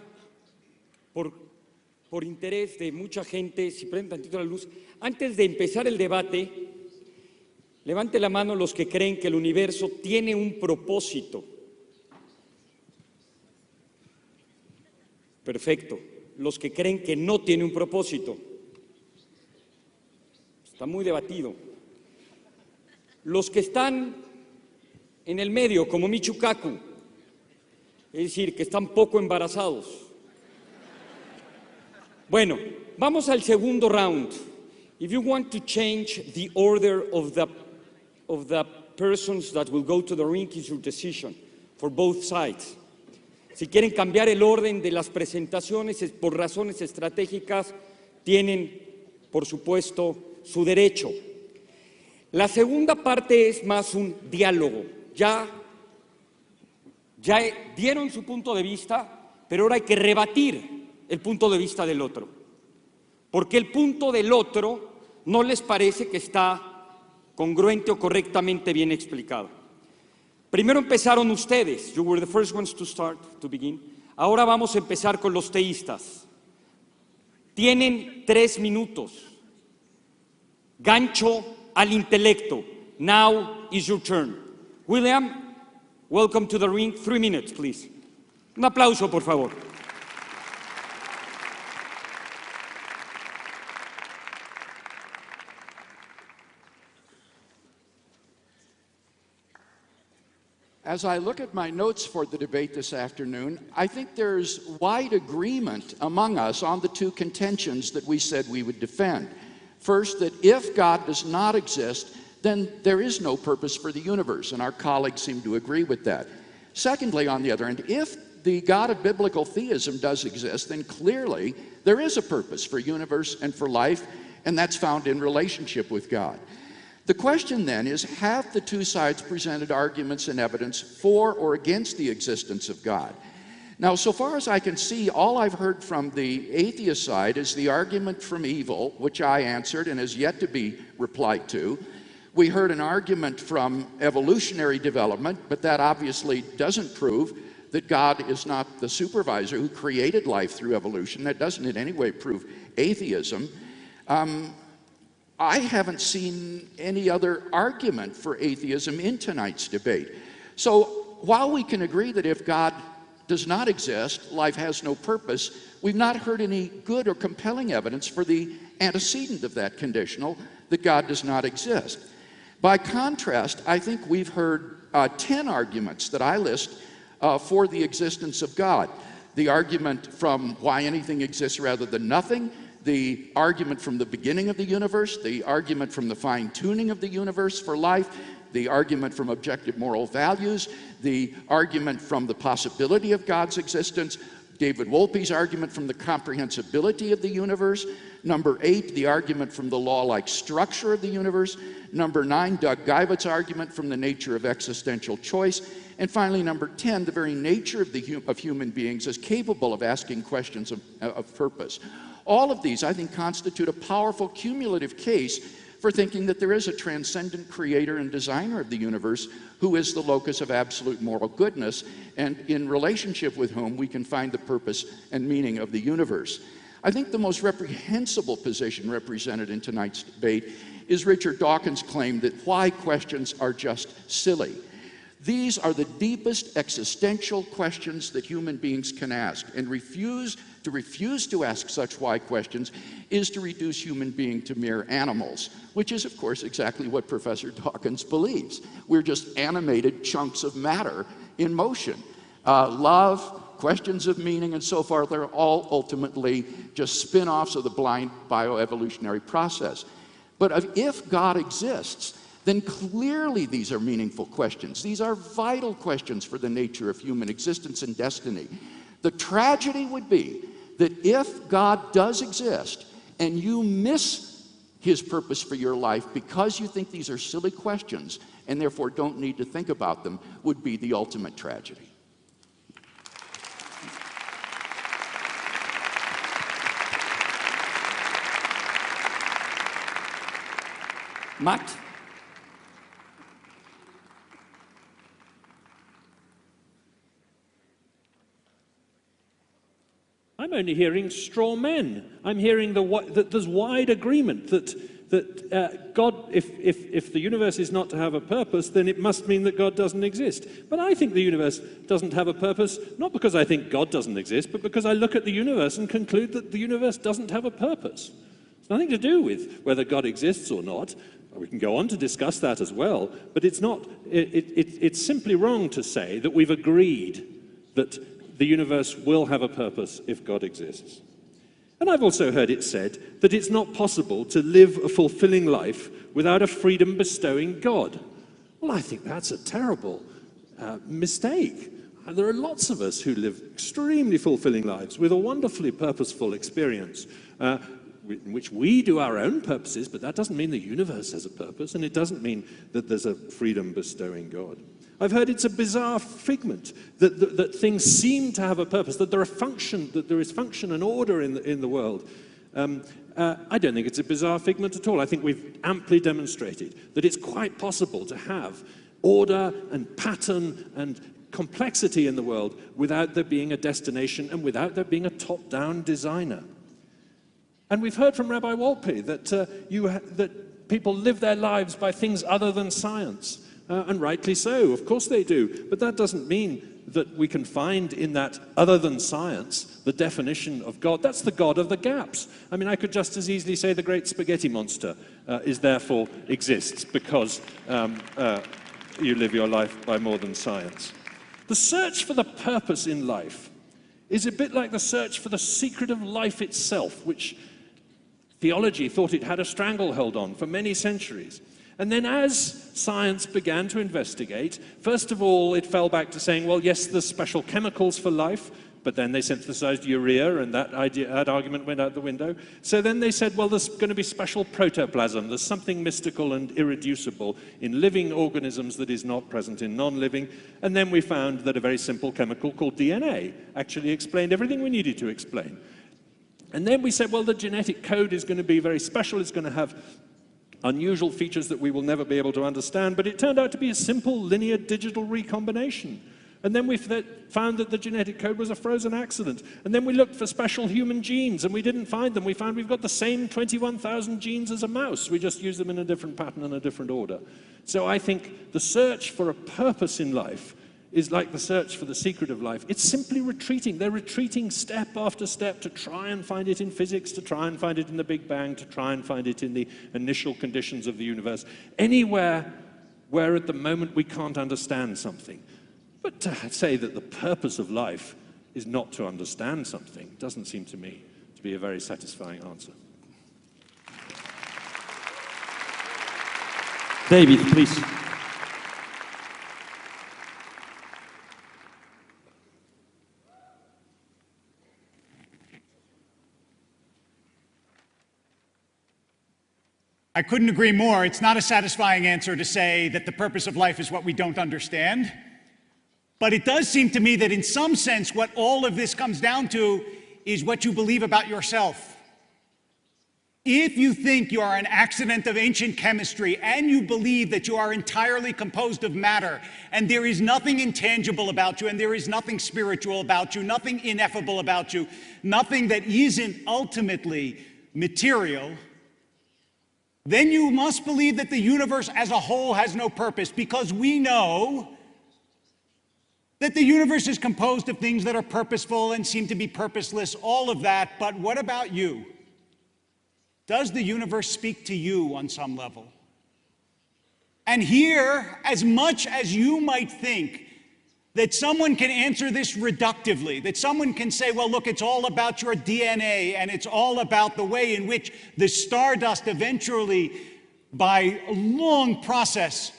por interés de mucha gente, si prenden tantito la luz, antes de empezar el debate, levante la mano los que creen que el universo tiene un propósito. Perfecto. Los que creen que no tiene un propósito. Está muy debatido. Los que están en el medio, como Michio Kaku, es decir, que están poco embarazados. Bueno, vamos al segundo round. If you want to change the order of the persons that will go to the ring, it's your decision for both sides. Si quieren cambiar el orden de las presentaciones por razones estratégicas, tienen, por supuesto, su derecho. La segunda parte es más un diálogo. Ya dieron su punto de vista, pero ahora hay que rebatir el punto de vista del otro. Porque el punto del otro no les parece que está congruente o correctamente bien explicado. Primero empezaron ustedes. You were the first ones to begin. Ahora vamos a empezar con los teístas. Tienen 3 minutos gancho al intelecto. Now is your turn. William, welcome to the ring. 3 minutes, please. Un aplauso, por favor. As I look at my notes for the debate this afternoon, I think there's wide agreement among us on the two contentions that we said we would defend. First, that if God does not exist, then there is no purpose for the universe, and our colleagues seem to agree with that. Secondly, on the other hand, if the God of biblical theism does exist, then clearly there is a purpose for universe and for life, and that's found in relationship with God. The question then is, have the two sides presented arguments and evidence for or against the existence of God? Now, so far as I can see, all I've heard from the atheist side is the argument from evil, which I answered and has yet to be replied to. We heard an argument from evolutionary development, but that obviously doesn't prove that God is not the supervisor who created life through evolution. That doesn't in any way prove atheism. I haven't seen any other argument for atheism in tonight's debate. So while we can agree that if God does not exist, life has no purpose, we've not heard any good or compelling evidence for the antecedent of that conditional, that God does not exist. By contrast, I think we've heard 10 arguments that I list for the existence of God. The argument from why anything exists rather than nothing, the argument from the beginning of the universe, the argument from the fine-tuning of the universe for life, the argument from objective moral values, the argument from the possibility of God's existence, David Wolpe's argument from the comprehensibility of the universe, number 8, the argument from the law-like structure of the universe, number 9, Doug Geibert's argument from the nature of existential choice, and finally, number 10, the very nature of human beings is capable of asking questions of purpose. All of these, I think, constitute a powerful cumulative case for thinking that there is a transcendent creator and designer of the universe who is the locus of absolute moral goodness, and in relationship with whom we can find the purpose and meaning of the universe. I think the most reprehensible position represented in tonight's debate is Richard Dawkins' claim that why questions are just silly. These are the deepest existential questions that human beings can ask, and to refuse to ask such why questions is to reduce human being to mere animals, which is, of course, exactly what Professor Dawkins believes. We're just animated chunks of matter in motion. Love, questions of meaning, and so forth are all ultimately just spin-offs of the blind bioevolutionary process. But if God exists, then clearly these are meaningful questions. These are vital questions for the nature of human existence and destiny. The tragedy would be that if God does exist and you miss his purpose for your life because you think these are silly questions and therefore don't need to think about them, would be the ultimate tragedy. Matt? I'm only hearing straw men. I'm hearing that there's wide agreement that God, if the universe is not to have a purpose, then it must mean that God doesn't exist. But I think the universe doesn't have a purpose, not because I think God doesn't exist, but because I look at the universe and conclude that the universe doesn't have a purpose. It's nothing to do with whether God exists or not. We can go on to discuss that as well, but it's not. It's simply wrong to say that we've agreed that the universe will have a purpose if God exists. And I've also heard it said that it's not possible to live a fulfilling life without a freedom-bestowing God. Well, I think that's a terrible mistake. There are lots of us who live extremely fulfilling lives with a wonderfully purposeful experience, in which we do our own purposes, but that doesn't mean the universe has a purpose, and it doesn't mean that there's a freedom-bestowing God. I've heard it's a bizarre figment, that things seem to have a purpose, that there is function and order in the world. I don't think it's a bizarre figment at all. I think we've amply demonstrated that it's quite possible to have order and pattern and complexity in the world without there being a destination and without there being a top-down designer. And we've heard from Rabbi Wolpe that people live their lives by things other than science. And rightly so, of course they do. But that doesn't mean that we can find in that other than science the definition of God. That's the God of the gaps. I mean, I could just as easily say the great spaghetti monster therefore exists because you live your life by more than science. The search for the purpose in life is a bit like the search for the secret of life itself, which theology thought it had a stranglehold on for many centuries. And then as science began to investigate, first of all, it fell back to saying, well, yes, there's special chemicals for life, but then they synthesized urea, and that argument went out the window. So then they said, well, there's going to be special protoplasm. There's something mystical and irreducible in living organisms that is not present in non-living. And then we found that a very simple chemical called DNA actually explained everything we needed to explain. And then we said, well, the genetic code is going to be very special. It's going to have unusual features that we will never be able to understand, but it turned out to be a simple linear digital recombination. And then we found that the genetic code was a frozen accident. And then we looked for special human genes, and we didn't find them. We found we've got the same 21,000 genes as a mouse. We just use them in a different pattern and a different order. So I think the search for a purpose in life is like the search for the secret of life. It's simply retreating. They're retreating step after step to try and find it in physics, to try and find it in the Big Bang, to try and find it in the initial conditions of the universe. Anywhere where at the moment we can't understand something. But to say that the purpose of life is not to understand something doesn't seem to me to be a very satisfying answer. David, please. I couldn't agree more. It's not a satisfying answer to say that the purpose of life is what we don't understand. But it does seem to me that in some sense what all of this comes down to is what you believe about yourself. If you think you are an accident of ancient chemistry and you believe that you are entirely composed of matter and there is nothing intangible about you and there is nothing spiritual about you, nothing ineffable about you, nothing that isn't ultimately material, then you must believe that the universe as a whole has no purpose, because we know that the universe is composed of things that are purposeful and seem to be purposeless, all of that. But what about you? Does the universe speak to you on some level? And here, as much as you might think that someone can answer this reductively, that someone can say, well, look, it's all about your DNA, and it's all about the way in which the stardust eventually, by a long process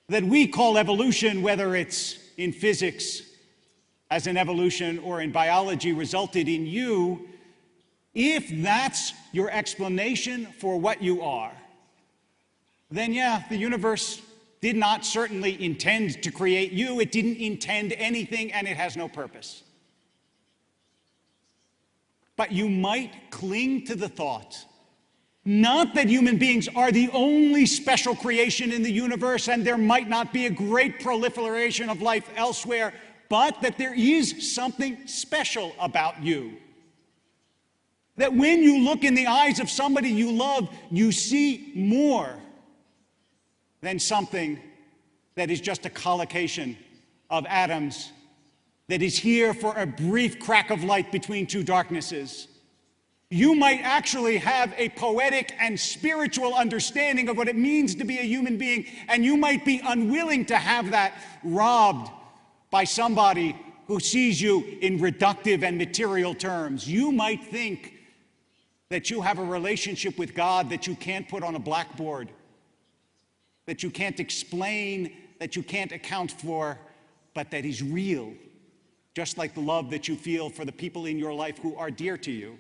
that we call evolution, whether it's in physics as an evolution or in biology, resulted in you, if that's your explanation for what you are, then yeah, the universe did not certainly intend to create you. It didn't intend anything, and it has no purpose. But you might cling to the thought, not that human beings are the only special creation in the universe and there might not be a great proliferation of life elsewhere, but that there is something special about you. That when you look in the eyes of somebody you love, you see more than something that is just a collocation of atoms that is here for a brief crack of light between two darknesses. You might actually have a poetic and spiritual understanding of what it means to be a human being, and you might be unwilling to have that robbed by somebody who sees you in reductive and material terms. You might think that you have a relationship with God that you can't put on a blackboard, that you can't explain, that you can't account for, but that is real, just like the love that you feel for the people in your life who are dear to you.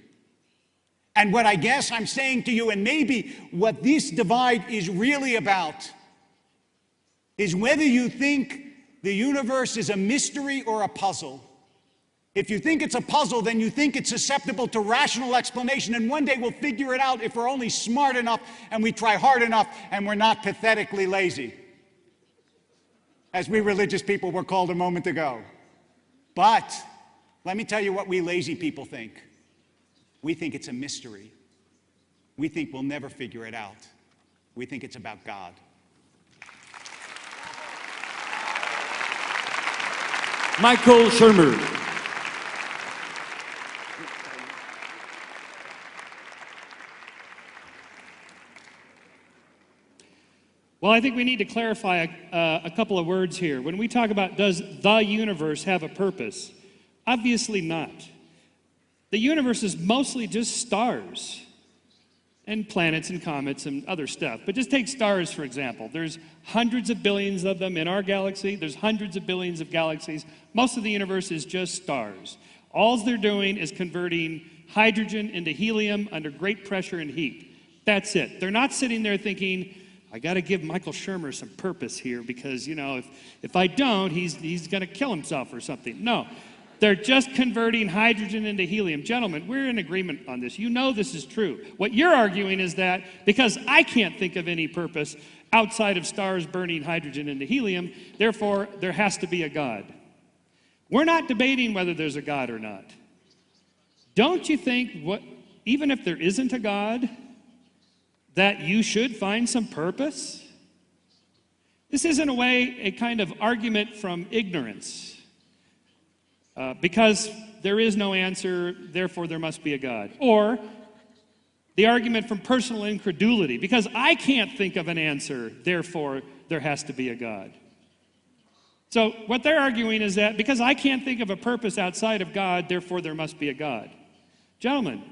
And what I guess I'm saying to you, and maybe what this divide is really about, is whether you think the universe is a mystery or a puzzle. If you think it's a puzzle, then you think it's susceptible to rational explanation, and one day we'll figure it out if we're only smart enough and we try hard enough and we're not pathetically lazy, as we religious people were called a moment ago. But let me tell you what we lazy people think. We think it's a mystery. We think we'll never figure it out. We think it's about God. Michael Shermer. Well, I think we need to clarify a couple of words here. When we talk about does the universe have a purpose, obviously not. The universe is mostly just stars and planets and comets and other stuff. But just take stars, for example. There's hundreds of billions of them in our galaxy. There's hundreds of billions of galaxies. Most of the universe is just stars. All they're doing is converting hydrogen into helium under great pressure and heat. That's it. They're not sitting there thinking, I got to give Michael Shermer some purpose here because, you know, if I don't, he's going to kill himself or something. No, they're just converting hydrogen into helium. Gentlemen, we're in agreement on this. You know this is true. What you're arguing is that because I can't think of any purpose outside of stars burning hydrogen into helium, therefore there has to be a God. We're not debating whether there's a God or not. Don't you think, even if there isn't a God, that you should find some purpose? This is in a way a kind of argument from ignorance. Because there is no answer, therefore there must be a God. Or the argument from personal incredulity. Because I can't think of an answer, therefore there has to be a God. So what they're arguing is that because I can't think of a purpose outside of God, therefore there must be a God. Gentlemen,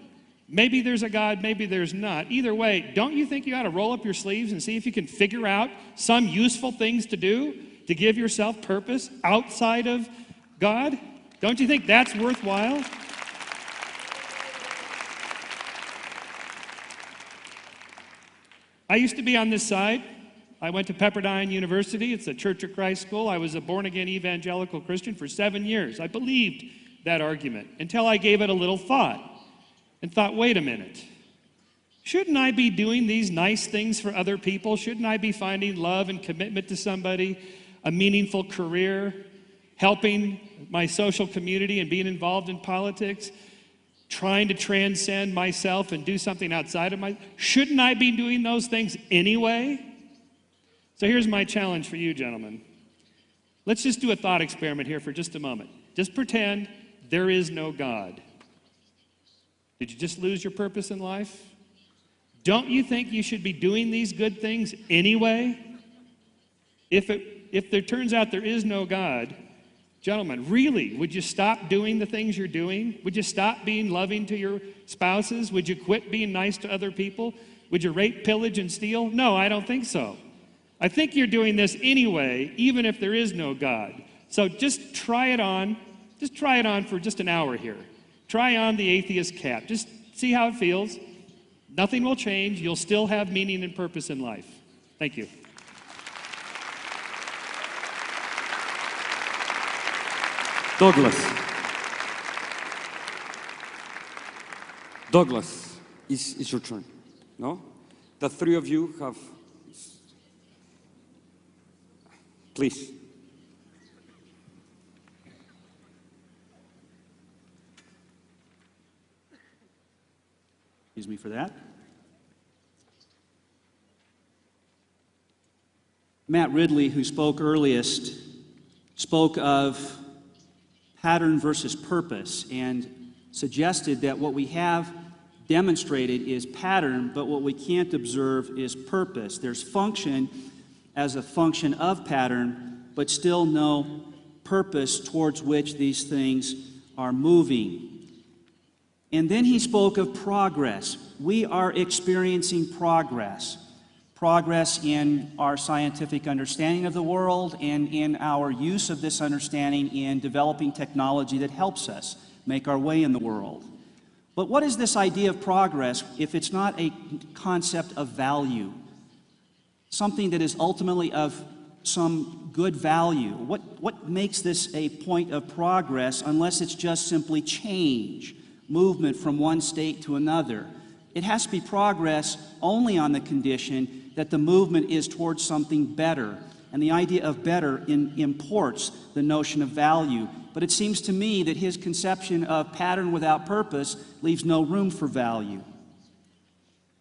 maybe there's a God, maybe there's not. Either way, don't you think you ought to roll up your sleeves and see if you can figure out some useful things to do to give yourself purpose outside of God? Don't you think that's worthwhile? I used to be on this side. I went to Pepperdine University. It's a Church of Christ school. I was a born-again evangelical Christian for 7 years. I believed that argument until I gave it a little thought. And thought, wait a minute, shouldn't I be doing these nice things for other people? Shouldn't I be finding love and commitment to somebody, a meaningful career, helping my social community and being involved in politics, trying to transcend myself and do something outside of myself? Shouldn't I be doing those things anyway? So here's my challenge for you, gentlemen. Let's just do a thought experiment here for just a moment. Just pretend there is no God. Did you just lose your purpose in life? Don't you think you should be doing these good things anyway? If there turns out there is no God, gentlemen, really, would you stop doing the things you're doing? Would you stop being loving to your spouses? Would you quit being nice to other people? Would you rape, pillage, and steal? No, I don't think so. I think you're doing this anyway, even if there is no God. So just try it on. Just try it on for just an hour here. Try on the atheist cap. Just see how it feels. Nothing will change. You'll still have meaning and purpose in life. Thank you. Douglas, it's your turn. No? The three of you have... Please. Excuse me for that. Matt Ridley, who spoke earliest, spoke of pattern versus purpose and suggested that what we have demonstrated is pattern, but what we can't observe is purpose. There's function as a function of pattern, but still no purpose towards which these things are moving. And then he spoke of progress. We are experiencing progress. Progress in our scientific understanding of the world and in our use of this understanding in developing technology that helps us make our way in the world. But what is this idea of progress if it's not a concept of value? Something that is ultimately of some good value. What makes this a point of progress unless it's just simply change? Movement from one state to another. It has to be progress only on the condition that the movement is towards something better. And the idea of better imports the notion of value. But it seems to me that his conception of pattern without purpose leaves no room for value.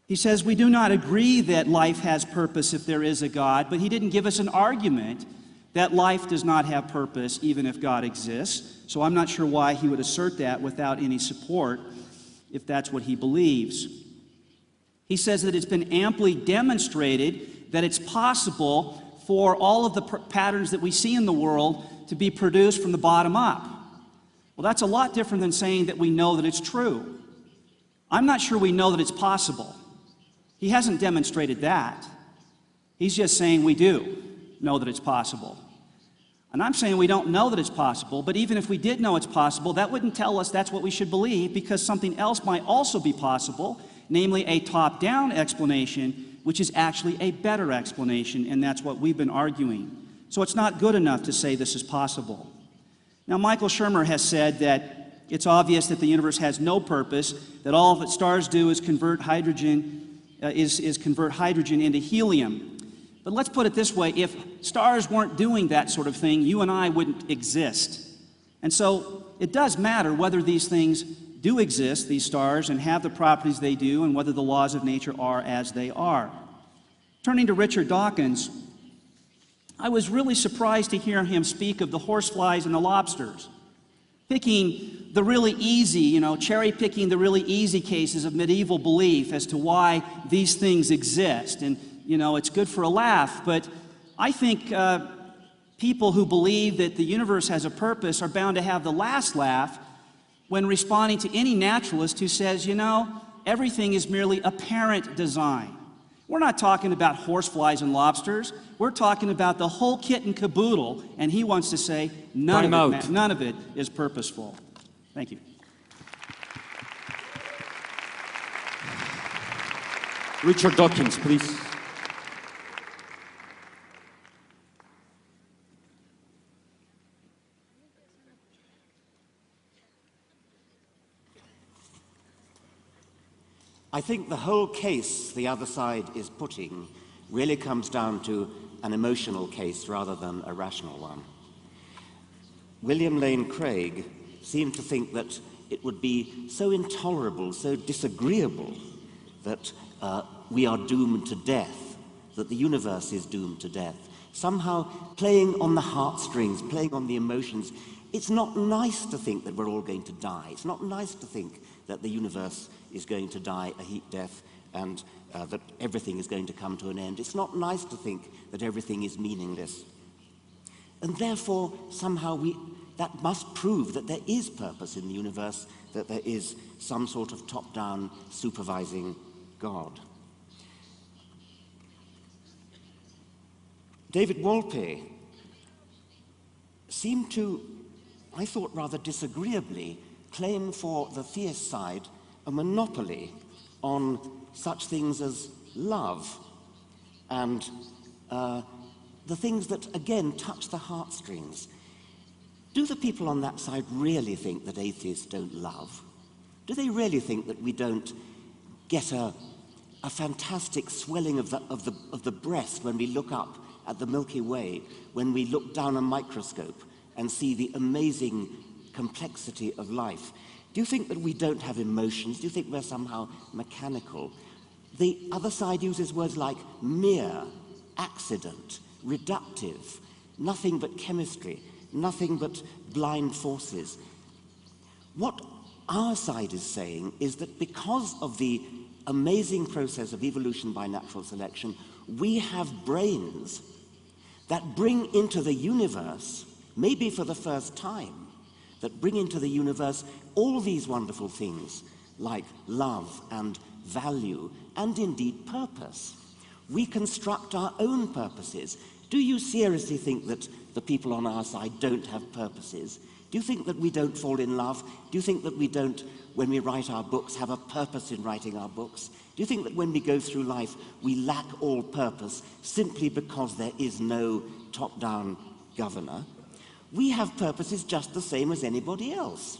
He says we do not agree that life has purpose if there is a God, but he didn't give us an argument that life does not have purpose even if God exists. So I'm not sure why he would assert that without any support if that's what he believes. He says that it's been amply demonstrated that it's possible for all of the patterns that we see in the world to be produced from the bottom up. Well, that's a lot different than saying that we know that it's true. I'm not sure we know that it's possible. He hasn't demonstrated that. He's just saying we do know that it's possible. And I'm saying we don't know that it's possible, but even if we did know it's possible, that wouldn't tell us that's what we should believe, because something else might also be possible, namely a top-down explanation, which is actually a better explanation, and that's what we've been arguing. So it's not good enough to say this is possible. Now, Michael Shermer has said that it's obvious that the universe has no purpose, that all that stars do is convert hydrogen into helium. But let's put it this way, if stars weren't doing that sort of thing, you and I wouldn't exist. And so it does matter whether these things do exist, these stars, and have the properties they do, and whether the laws of nature are as they are. Turning to Richard Dawkins, I was really surprised to hear him speak of the horseflies and the lobsters, picking the really easy, cherry-picking the really easy cases of medieval belief as to why these things exist. And, it's good for a laugh, but I think people who believe that the universe has a purpose are bound to have the last laugh when responding to any naturalist who says, everything is merely apparent design. We're not talking about horseflies and lobsters. We're talking about the whole kit and caboodle, and he wants to say none of it is purposeful. Thank you. Richard Dawkins, please. I think the whole case the other side is putting really comes down to an emotional case rather than a rational one. William Lane Craig seemed to think that it would be so intolerable, so disagreeable that we are doomed to death, that the universe is doomed to death, somehow playing on the heartstrings, playing on the emotions. It's not nice to think that we're all going to die. It's not nice to think that the universe is going to die a heat death and that everything is going to come to an end. It's not nice to think that everything is meaningless. And therefore, somehow that must prove that there is purpose in the universe, that there is some sort of top-down supervising God. David Wolpe seemed to, I thought rather disagreeably, claim for the theist side a monopoly on such things as love and the things that, again, touch the heartstrings. Do the people on that side really think that atheists don't love? Do they really think that we don't get a fantastic swelling of the breast when we look up at the Milky Way, when we look down a microscope and see the amazing complexity of life? Do you think that we don't have emotions? Do you think we're somehow mechanical? The other side uses words like mere, accident, reductive, nothing but chemistry, nothing but blind forces. What our side is saying is that because of the amazing process of evolution by natural selection, we have brains that bring into the universe, maybe for the first time, that bring into the universe all these wonderful things like love and value and indeed purpose. We construct our own purposes. Do you seriously think that the people on our side don't have purposes? Do you think that we don't fall in love? Do you think that we don't, when we write our books, have a purpose in writing our books? Do you think that when we go through life, we lack all purpose simply because there is no top-down governor? We have purposes just the same as anybody else.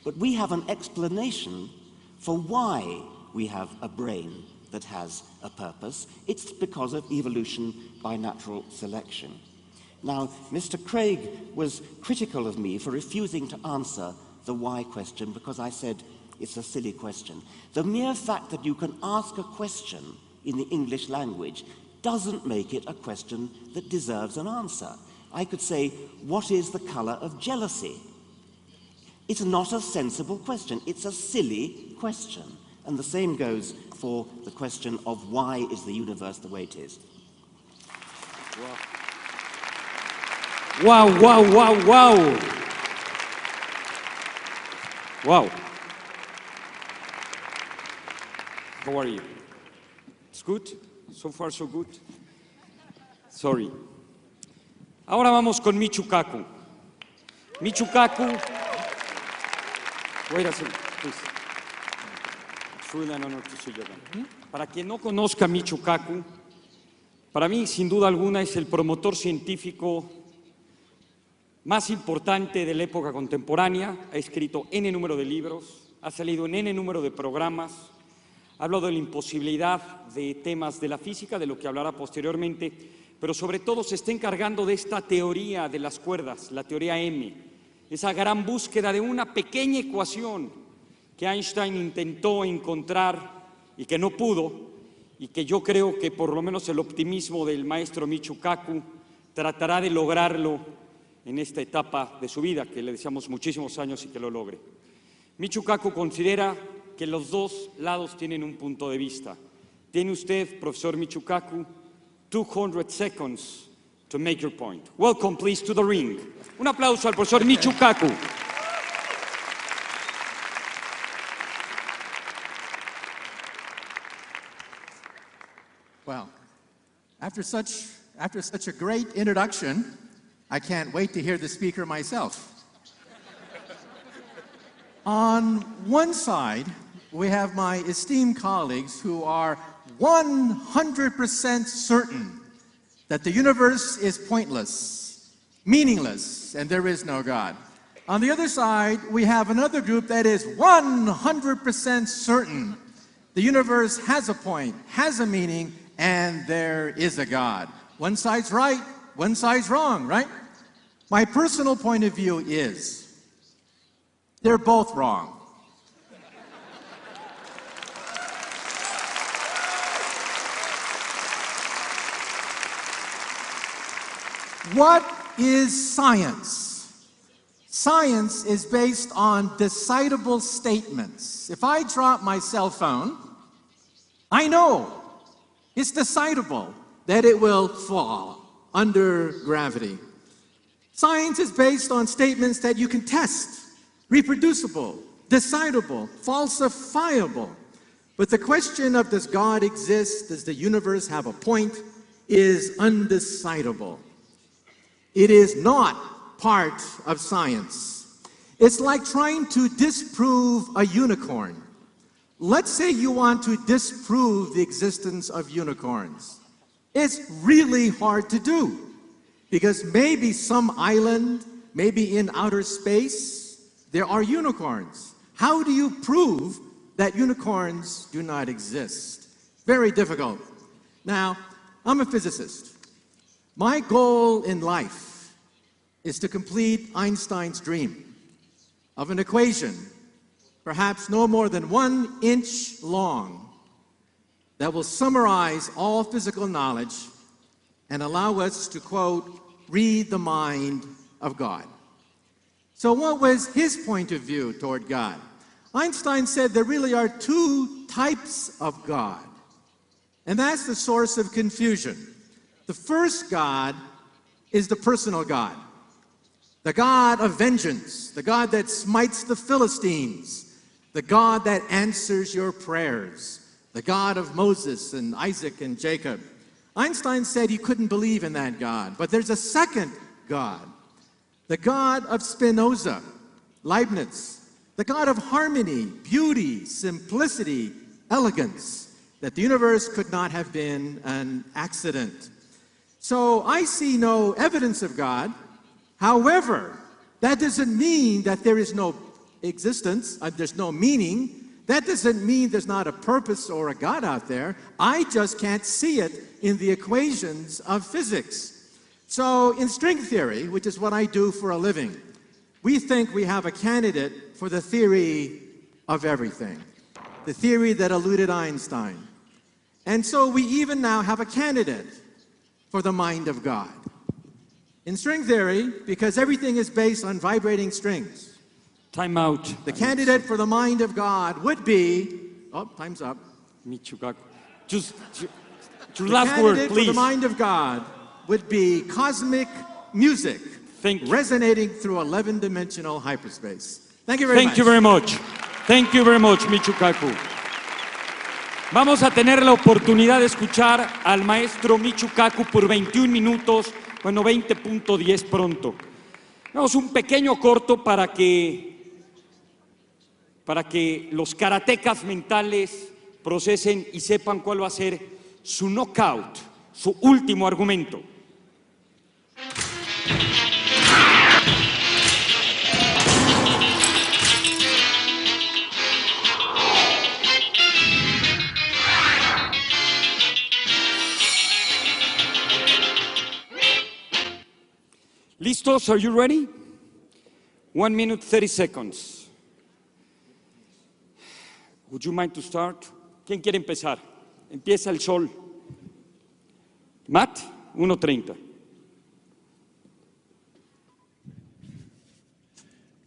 But we have an explanation for why we have a brain that has a purpose. It's because of evolution by natural selection. Now, Mr. Craig was critical of me for refusing to answer the why question because I said, it's a silly question. The mere fact that you can ask a question in the English language doesn't make it a question that deserves an answer. I could say, what is the color of jealousy? It's not a sensible question. It's a silly question. And the same goes for the question of why is the universe the way it is. Wow, wow, wow, wow. Wow. How are you? It's good? So far, so good? Sorry. Ahora vamos con Michio Kaku. Michio Kaku. Wait a second, please. It's really an honor to see you again. Para quien no conozca a Michio Kaku, para mí, sin duda alguna, es el promotor científico más importante de la época contemporánea. Ha escrito N número de libros, ha salido en N número de programas, ha hablado de la imposibilidad de temas de la física, de lo que hablará posteriormente, pero sobre todo se está encargando de esta teoría de las cuerdas, la teoría M, esa gran búsqueda de una pequeña ecuación que Einstein intentó encontrar y que no pudo, y que yo creo que por lo menos el optimismo del maestro Michio Kaku tratará de lograrlo en esta etapa de su vida, que le deseamos muchísimos años y que lo logre. Michio Kaku considera que los dos lados tienen un punto de vista. Tiene usted, profesor Michio Kaku, 200 seconds to make your point. Welcome, please, to the ring. Un aplauso al profesor Michio Kaku. Well, after such a great introduction, I can't wait to hear the speaker myself. On one side, we have my esteemed colleagues who are 100% certain that the universe is pointless, meaningless, and there is no God. On the other side, we have another group that is 100% certain the universe has a point, has a meaning, and there is a God. One side's right, one side's wrong, right? My personal point of view is they're both wrong. What is science? Science is based on decidable statements. If I drop my cell phone, I know it's decidable that it will fall under gravity. Science is based on statements that you can test, reproducible, decidable, falsifiable. But the question of does God exist, does the universe have a point, is undecidable. It is not part of science. It's like trying to disprove a unicorn. Let's say you want to disprove the existence of unicorns. It's really hard to do because maybe some island, maybe in outer space, there are unicorns. How do you prove that unicorns do not exist? Very difficult. Now, I'm a physicist. My goal in life is to complete Einstein's dream of an equation, perhaps no more than 1 inch long, that will summarize all physical knowledge and allow us to, quote, read the mind of God. So what was his point of view toward God? Einstein said there really are 2 types of God, and that's the source of confusion. The first God is the personal God, the God of vengeance, the God that smites the Philistines, the God that answers your prayers, the God of Moses and Isaac and Jacob. Einstein said he couldn't believe in that God, but there's a second God, the God of Spinoza, Leibniz, the God of harmony, beauty, simplicity, elegance, that the universe could not have been an accident. So I see no evidence of God. However, that doesn't mean that there is no existence, there's no meaning. That doesn't mean there's not a purpose or a God out there. I just can't see it in the equations of physics. So in string theory, which is what I do for a living, we think we have a candidate for the theory of everything, the theory that eluded Einstein. And so we even now have a candidate for the mind of God. In string theory, because everything is based on vibrating strings, Time out. the candidate for the mind of God would be, oh, time's up. Michio Kaku. Just your The last word, candidate for the please. mind of God would be cosmic music Thank you. resonating through 11-dimensional hyperspace. Thank you very much. Thank you very much. Thank you very much, Michio Kaku. Vamos a tener la oportunidad de escuchar al maestro Michio Kaku por 21 minutos, bueno, 20.10 pronto. Vamos un pequeño corto para que los karatecas mentales procesen y sepan cuál va a ser su knockout, su último argumento. ¿Listos? Are you ready? 1 minute, 30 seconds. Would you mind to start? ¿Quién quiere empezar? Empieza el sol. Matt, 1:30.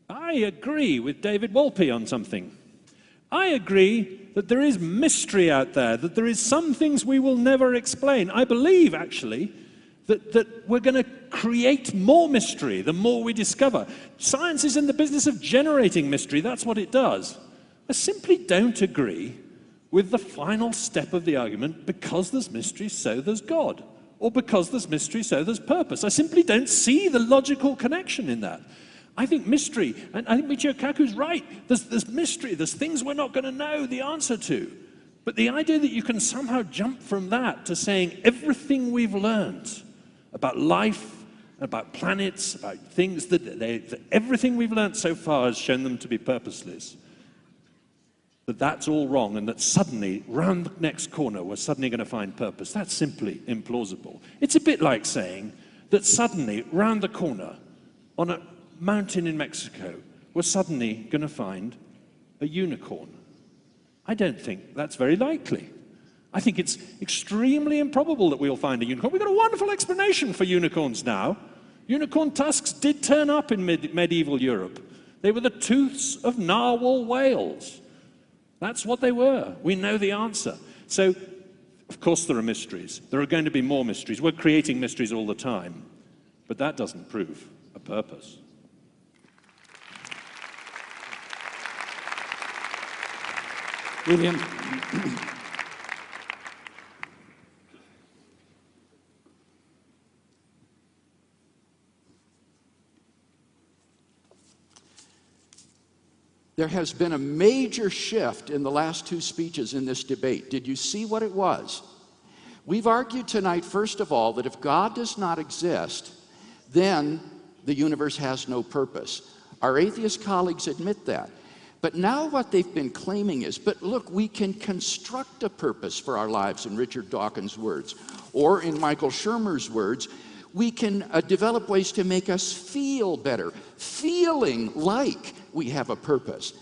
I agree with David Wolpe on something. I agree that there is mystery out there, that there is some things we will never explain. I believe, actually, that we're going to create more mystery the more we discover. Science is in the business of generating mystery. That's what it does. I simply don't agree with the final step of the argument, because there's mystery, so there's God. Or because there's mystery, so there's purpose. I simply don't see the logical connection in that. I think mystery, and I think Michio Kaku's right, there's mystery, there's things we're not going to know the answer to. But the idea that you can somehow jump from that to saying everything we've learned about life, about planets, about things, that everything we've learned so far has shown them to be purposeless, that's all wrong, and that suddenly, round the next corner, we're suddenly going to find purpose. That's simply implausible. It's a bit like saying that suddenly, round the corner, on a mountain in Mexico, we're suddenly going to find a unicorn. I don't think that's very likely. I think it's extremely improbable that we'll find a unicorn. We've got a wonderful explanation for unicorns now. Unicorn tusks did turn up in medieval Europe. They were the tooths of narwhal whales. That's what they were. We know the answer. So, of course there are mysteries. There are going to be more mysteries. We're creating mysteries all the time. But that doesn't prove a purpose. William. There has been a major shift in the last two speeches in this debate. Did you see what it was? We've argued tonight, first of all, that if God does not exist, then the universe has no purpose. Our atheist colleagues admit that. But now what they've been claiming is, but look, we can construct a purpose for our lives, in Richard Dawkins' words. Or in Michael Shermer's words, we can develop ways to make us feel better, feeling like we have a purpose.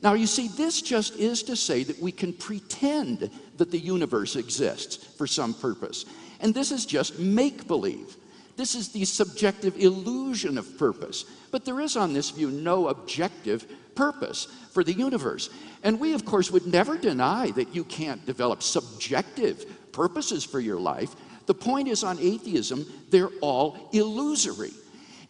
Now, you see, this just is to say that we can pretend that the universe exists for some purpose. And this is just make-believe. This is the subjective illusion of purpose. But there is, on this view, no objective purpose for the universe. And we, of course, would never deny that you can't develop subjective purposes for your life. The point is, on atheism, they're all illusory.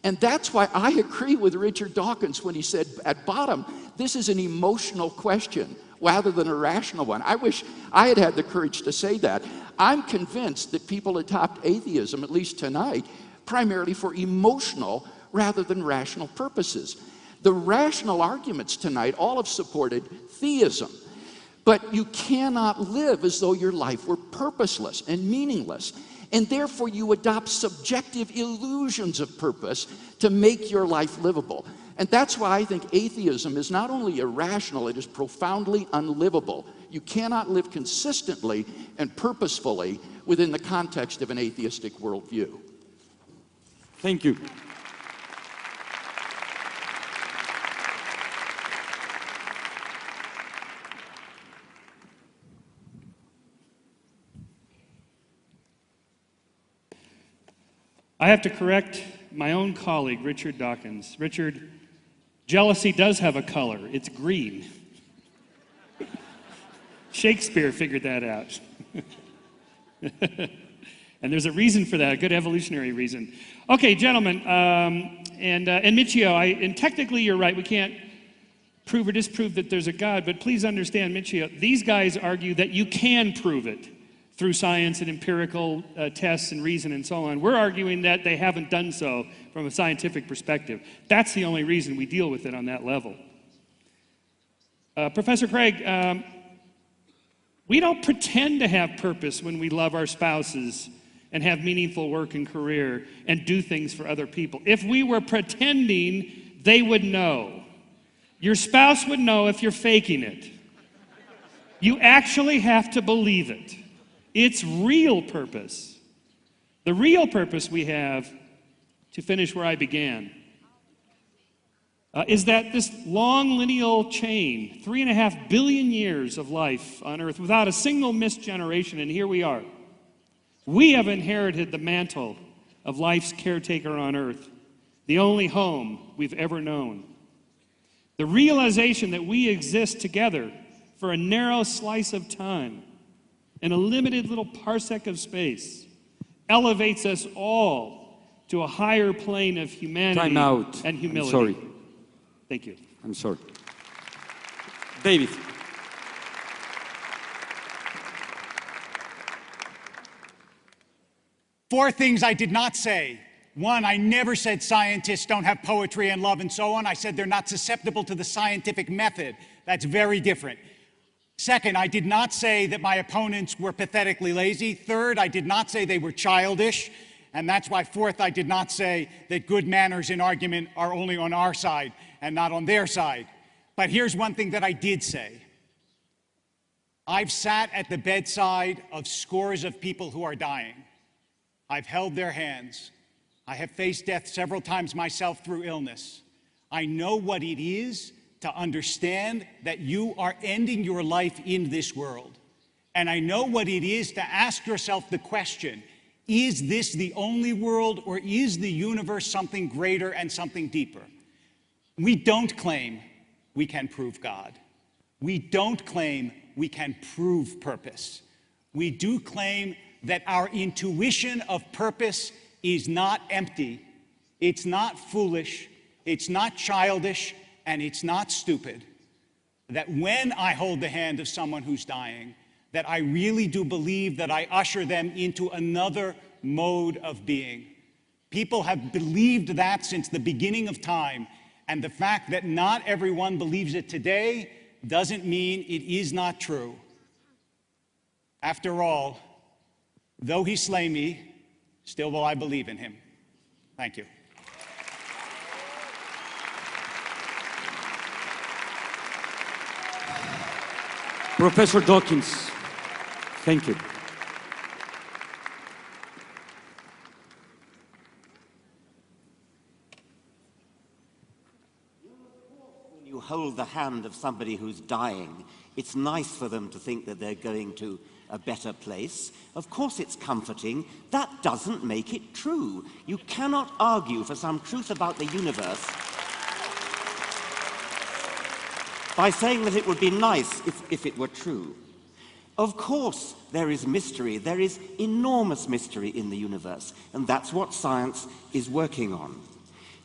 And that's why I agree with Richard Dawkins when he said, at bottom, this is an emotional question rather than a rational one. I wish I had had the courage to say that. I'm convinced that people adopt atheism, at least tonight, primarily for emotional rather than rational purposes. The rational arguments tonight all have supported theism. But you cannot live as though your life were purposeless and meaningless. And therefore you adopt subjective illusions of purpose to make your life livable. And that's why I think atheism is not only irrational, it is profoundly unlivable. You cannot live consistently and purposefully within the context of an atheistic worldview. Thank you. I have to correct my own colleague, Richard Dawkins. Richard, jealousy does have a color. It's green. Shakespeare figured that out. And there's a reason for that, a good evolutionary reason. Okay, gentlemen, and Michio, and technically you're right, we can't prove or disprove that there's a God, but please understand, Michio, these guys argue that you can prove it through science and empirical tests and reason and so on. We're arguing that they haven't done so from a scientific perspective. That's the only reason we deal with it on that level. Professor Craig, we don't pretend to have purpose when we love our spouses and have meaningful work and career and do things for other people. If we were pretending, they would know. Your spouse would know if you're faking it. You actually have to believe it. It's real purpose. The real purpose we have, to finish where I began, is that this long lineal chain, 3.5 billion years of life on Earth without a single missed generation, and here we are. We have inherited the mantle of life's caretaker on Earth, the only home we've ever known. The realization that we exist together for a narrow slice of time in a limited little parsec of space elevates us all to a higher plane of humanity Time out. and humility. I'm sorry. Thank you. I'm sorry. David. Four things I did not say. One, I never said scientists don't have poetry and love and so on. I said they're not susceptible to the scientific method. That's very different. Second, I did not say that my opponents were pathetically lazy. Third, I did not say they were childish. And that's why, fourth, I did not say that good manners in argument are only on our side and not on their side. But here's one thing that I did say. I've sat at the bedside of scores of people who are dying. I've held their hands. I have faced death several times myself through illness. I know what it is to understand that you are ending your life in this world. And I know what it is to ask yourself the question, is this the only world, or is the universe something greater and something deeper? We don't claim we can prove God. We don't claim we can prove purpose. We do claim that our intuition of purpose is not empty, it's not foolish, it's not childish, and it's not stupid. That when I hold the hand of someone who's dying, that I really do believe that I usher them into another mode of being. People have believed that since the beginning of time, and the fact that not everyone believes it today doesn't mean it is not true. After all, though he slay me, still will I believe in him. Thank you. Professor Dawkins, thank you. When you hold the hand of somebody who's dying, it's nice for them to think that they're going to a better place. Of course it's comforting. That doesn't make it true. You cannot argue for some truth about the universe by saying that it would be nice if it were true. Of course there is mystery. There is enormous mystery in the universe, and that's what science is working on.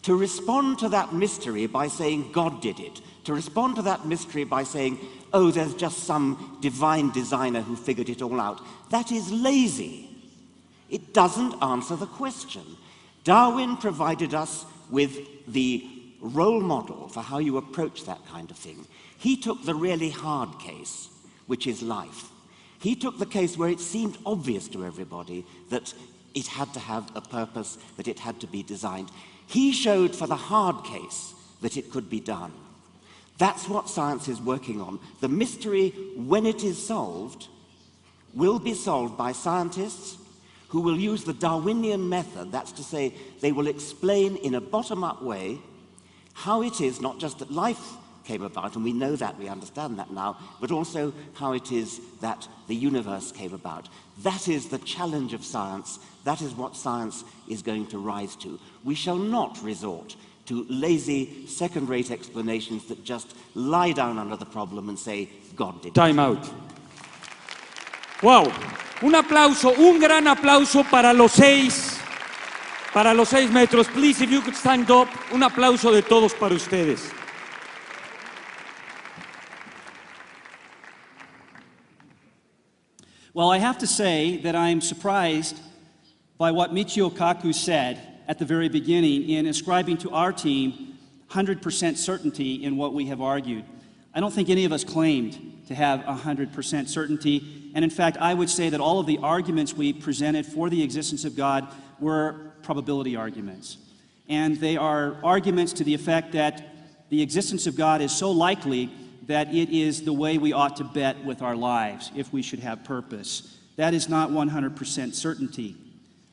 To respond to that mystery by saying God did it, to respond to that mystery by saying, oh, there's just some divine designer who figured it all out, that is lazy. It doesn't answer the question. Darwin provided us with the role model for how you approach that kind of thing. He took the really hard case, which is life. He took the case where it seemed obvious to everybody that it had to have a purpose, that it had to be designed. He showed for the hard case that it could be done. That's what science is working on. The mystery, when it is solved, will be solved by scientists who will use the Darwinian method. That's to say, they will explain in a bottom-up way how it is not just that life came about, and we know that, we understand that now, but also how it is that the universe came about. That is the challenge of science. That is what science is going to rise to. We shall not resort to lazy, second-rate explanations that just lie down under the problem and say, God did it. Time out. Wow. Un aplauso, un gran aplauso para los seis maestros. Please, if you could stand up. Un aplauso de todos para ustedes. Well, I have to say that I'm surprised by what Michio Kaku said at the very beginning in ascribing to our team 100% certainty in what we have argued. I don't think any of us claimed to have 100% certainty, and in fact, I would say that all of the arguments we presented for the existence of God were probability arguments. And they are arguments to the effect that the existence of God is so likely that it is the way we ought to bet with our lives if we should have purpose. That is not 100% certainty.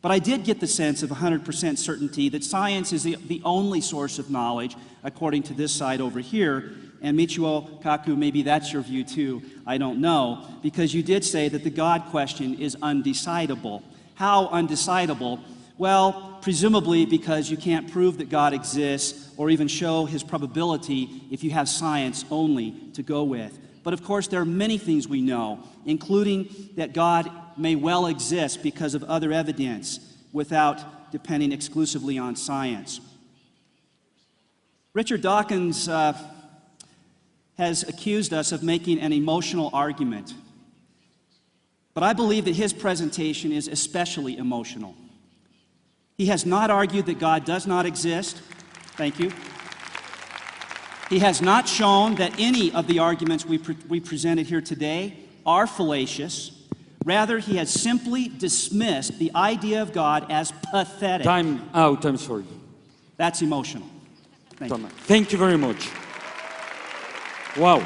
But I did get the sense of 100% certainty that science is the only source of knowledge, according to this side over here. And Michio Kaku, maybe that's your view too, I don't know, because you did say that the God question is undecidable. How undecidable? Well, presumably because you can't prove that God exists or even show his probability if you have science only to go with. But of course, there are many things we know, including that God may well exist because of other evidence without depending exclusively on science. Richard Dawkins has accused us of making an emotional argument, but I believe that his presentation is especially emotional. He has not argued that God does not exist. Thank you. He has not shown that any of the arguments we presented here today are fallacious. Rather, he has simply dismissed the idea of God as pathetic. Time out, I'm sorry. That's emotional. Thank you. Thank you very much. Wow.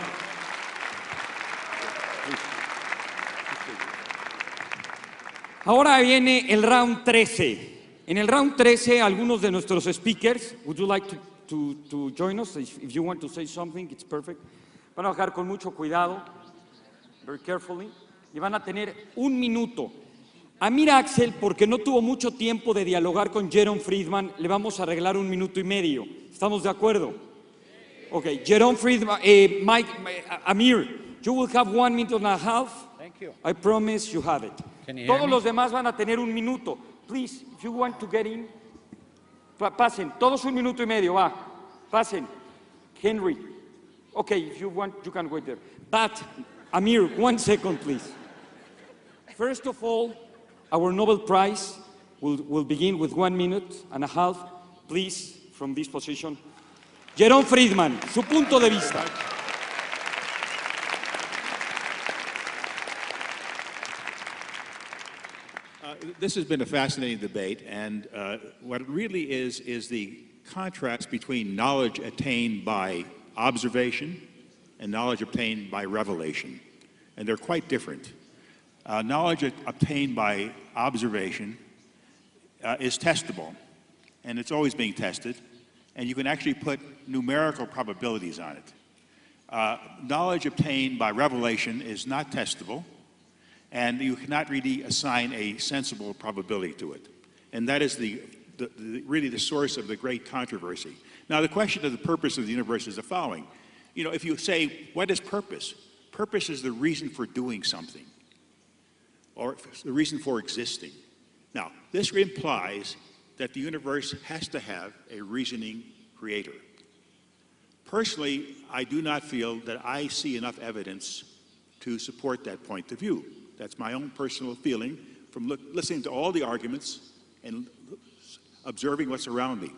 Ahora viene el round 13. En el round 13, algunos de nuestros speakers, would you like to join us? If you want to say something, it's perfect. Van a bajar con mucho cuidado, very carefully, y van a tener un minuto. A Mira Axel, porque no tuvo mucho tiempo de dialogar con Jerome Friedman, le vamos a arreglar 1 minuto y medio. ¿Estamos de acuerdo? Okay, Jerome Friedman, Amir, you will have 1 minute and a half. Thank you. I promise you have it. Can you hear Todos me? los demás van a tener 1 minuto. Please, if you want to get in, pasen. Todos 1 minuto y medio, va. Pasen. Henry. Okay, if you want, you can wait there. But, Amir, 1 second, please. First of all, our Nobel Prize will begin with 1 minute and a half. Please, from this position. Jerome Friedman, su punto de vista. This has been a fascinating debate, and what it really is the contrast between knowledge attained by observation and knowledge obtained by revelation. And they're quite different. Knowledge obtained by observation is testable, and it's always being tested, and you can actually put numerical probabilities on it. Knowledge obtained by revelation is not testable, and you cannot really assign a sensible probability to it. And that is really the source of the great controversy. Now, the question of the purpose of the universe is the following. You know, if you say, what is purpose? Purpose is the reason for doing something, or the reason for existing. Now, this implies that the universe has to have a reasoning creator. Personally, I do not feel that I see enough evidence to support that point of view. That's my own personal feeling from listening to all the arguments and observing what's around me.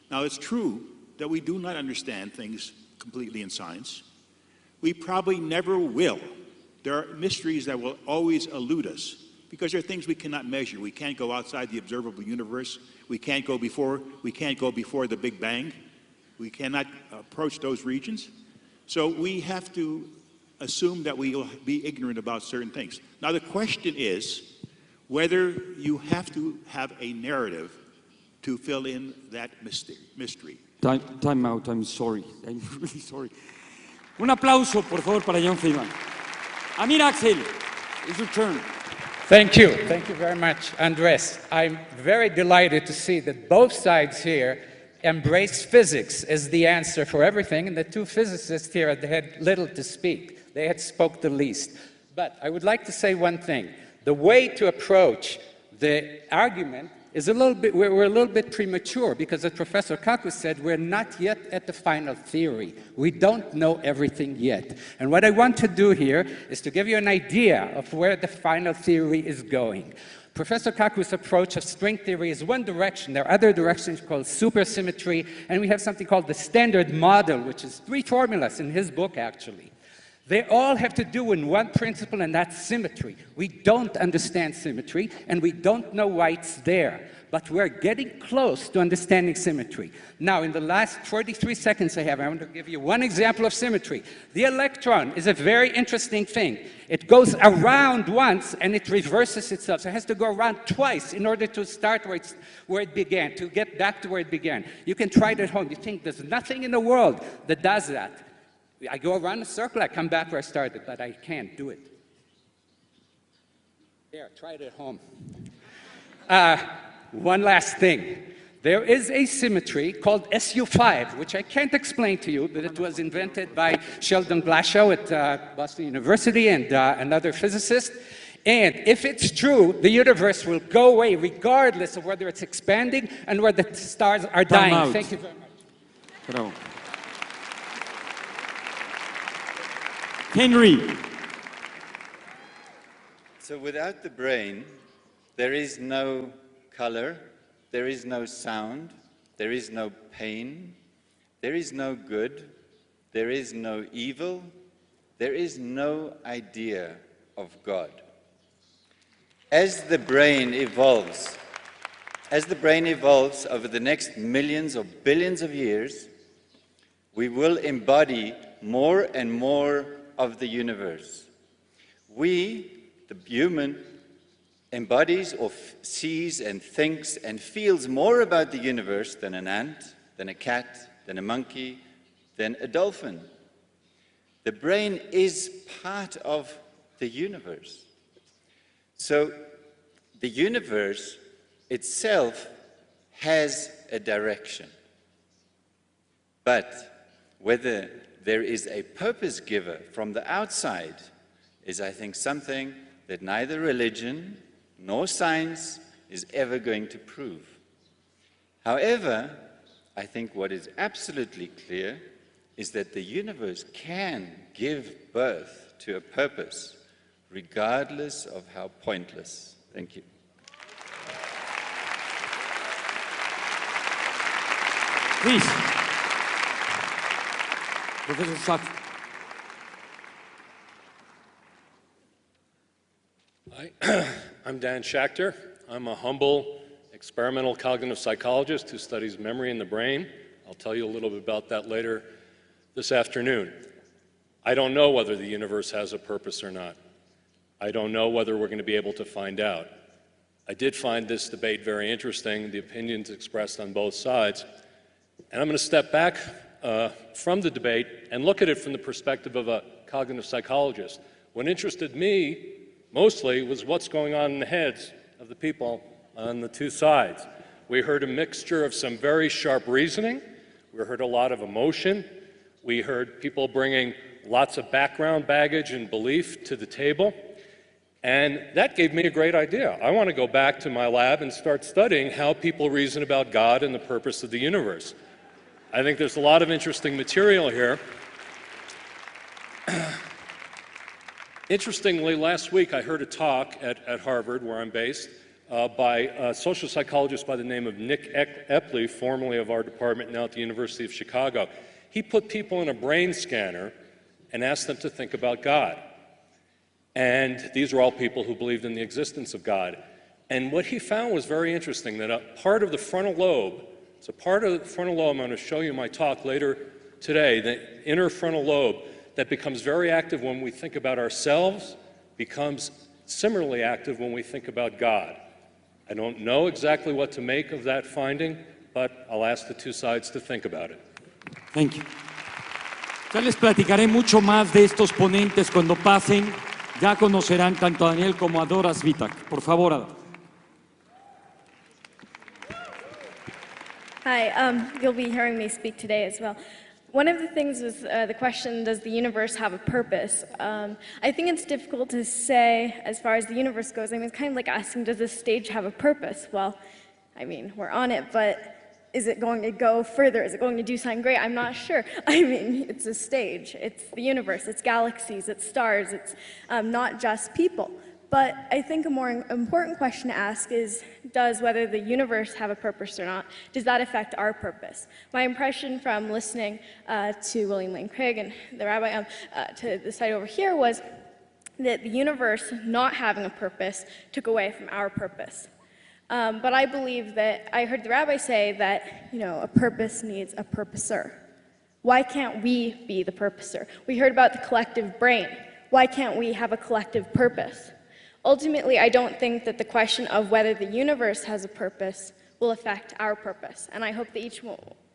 Now, it's true that we do not understand things completely in science. We probably never will. There are mysteries that will always elude us because there are things we cannot measure. We can't go outside the observable universe. We can't go before the Big Bang. We cannot approach those regions. So we have to assume that we will be ignorant about certain things. Now, the question is whether you have to have a narrative to fill in that mystery. Time out, I'm sorry. I'm really sorry. Un aplauso, por favor, para John Friedman. Amir Axel, it's your turn. Thank you. Thank you very much, Andres. I'm very delighted to see that both sides here embrace physics as the answer for everything, and the two physicists here had little to speak. They had spoke the least. But I would like to say one thing. The way to approach the argument is we're a little bit premature, because as Professor Kaku said, we're not yet at the final theory. We don't know everything yet. And what I want to do here is to give you an idea of where the final theory is going. Professor Kaku's approach of string theory is one direction. There are other directions called supersymmetry, and we have something called the standard model, which is 3 formulas in his book, actually. They all have to do in one principle, and that's symmetry. We don't understand symmetry, and we don't know why it's there. But we're getting close to understanding symmetry. Now, in the last 43 seconds I have, I want to give you one example of symmetry. The electron is a very interesting thing. It goes around once, and it reverses itself. So it has to go around twice in order to start where it began, to get back to where it began. You can try it at home. You think there's nothing in the world that does that. I go around a circle, I come back where I started, but I can't do it. There, try it at home. One last thing. There is a symmetry called SU5, which I can't explain to you, but it was invented by Sheldon Glashow at Boston University and another physicist. And if it's true, the universe will go away regardless of whether it's expanding and whether the stars are dying. Thank you very much. Bravo. Henry. So without the brain, there is no color, there is no sound, there is no pain, there is no good, there is no evil, there is no idea of God. As the brain evolves over the next millions or billions of years, we will embody more and more of the universe. We, the human, embodies or sees and thinks and feels more about the universe than an ant, than a cat, than a monkey, than a dolphin. The brain is part of the universe. So the universe itself has a direction. But whether there is a purpose giver from the outside is, I think, something that neither religion nor science is ever going to prove. However, I think what is absolutely clear is that the universe can give birth to a purpose, regardless of how pointless. Thank you. Please. Professor Schacht. I'm Dan Schachter. I'm a humble experimental cognitive psychologist who studies memory in the brain. I'll tell you a little bit about that later this afternoon. I don't know whether the universe has a purpose or not. I don't know whether we're going to be able to find out. I did find this debate very interesting, the opinions expressed on both sides. And I'm going to step back from the debate and look at it from the perspective of a cognitive psychologist. What interested me mostly was what's going on in the heads of the people on the two sides. We heard a mixture of some very sharp reasoning. We heard a lot of emotion. We heard people bringing lots of background baggage and belief to the table. And that gave me a great idea. I want to go back to my lab and start studying how people reason about God and the purpose of the universe. I think there's a lot of interesting material here. Interestingly, last week I heard a talk at Harvard, where I'm based, by a social psychologist by the name of Nick Epley, formerly of our department, now at the University of Chicago. He put people in a brain scanner and asked them to think about God. And these are all people who believed in the existence of God. And what he found was very interesting, that a part of the frontal lobe, it's a part of the frontal lobe, I'm going to show you in my talk later today, the inner frontal lobe, that becomes very active when we think about ourselves, becomes similarly active when we think about God. I don't know exactly what to make of that finding, but I'll ask the two sides to think about it. Thank you. Ya les platicaré mucho más de estos ponentes cuando pasen. Ya conocerán tanto a Daniel como a Dora Svitak. Por favor, Ada. Hi, you'll be hearing me speak today as well. One of the things was the question, does the universe have a purpose? I think it's difficult to say as far as the universe goes. I mean, it's kind of like asking, does this stage have a purpose? Well, I mean, we're on it, but is it going to go further? Is it going to do something great? I'm not sure. I mean, it's a stage. It's the universe. It's galaxies. It's stars. It's not just people. But I think a more important question to ask is, does whether the universe have a purpose or not, does that affect our purpose? My impression from listening to William Lane Craig and the rabbi to the side over here was that the universe not having a purpose took away from our purpose. But I believe that, I heard the rabbi say that, a purpose needs a purposer. Why can't we be the purposer? We heard about the collective brain. Why can't we have a collective purpose? Ultimately, I don't think that the question of whether the universe has a purpose will affect our purpose. And I hope that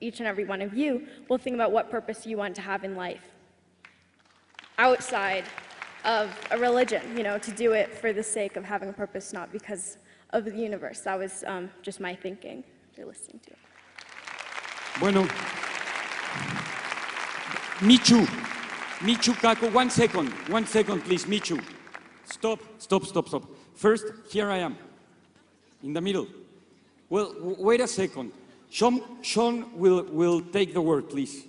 each and every one of you will think about what purpose you want to have in life outside of a religion, to do it for the sake of having a purpose, not because of the universe. That was just my thinking you're listening to. Bueno, Michu Kaku, 1 second, please, Michu. Stop. First, here I am, in the middle. Well, wait a second. Sean will take the word, please.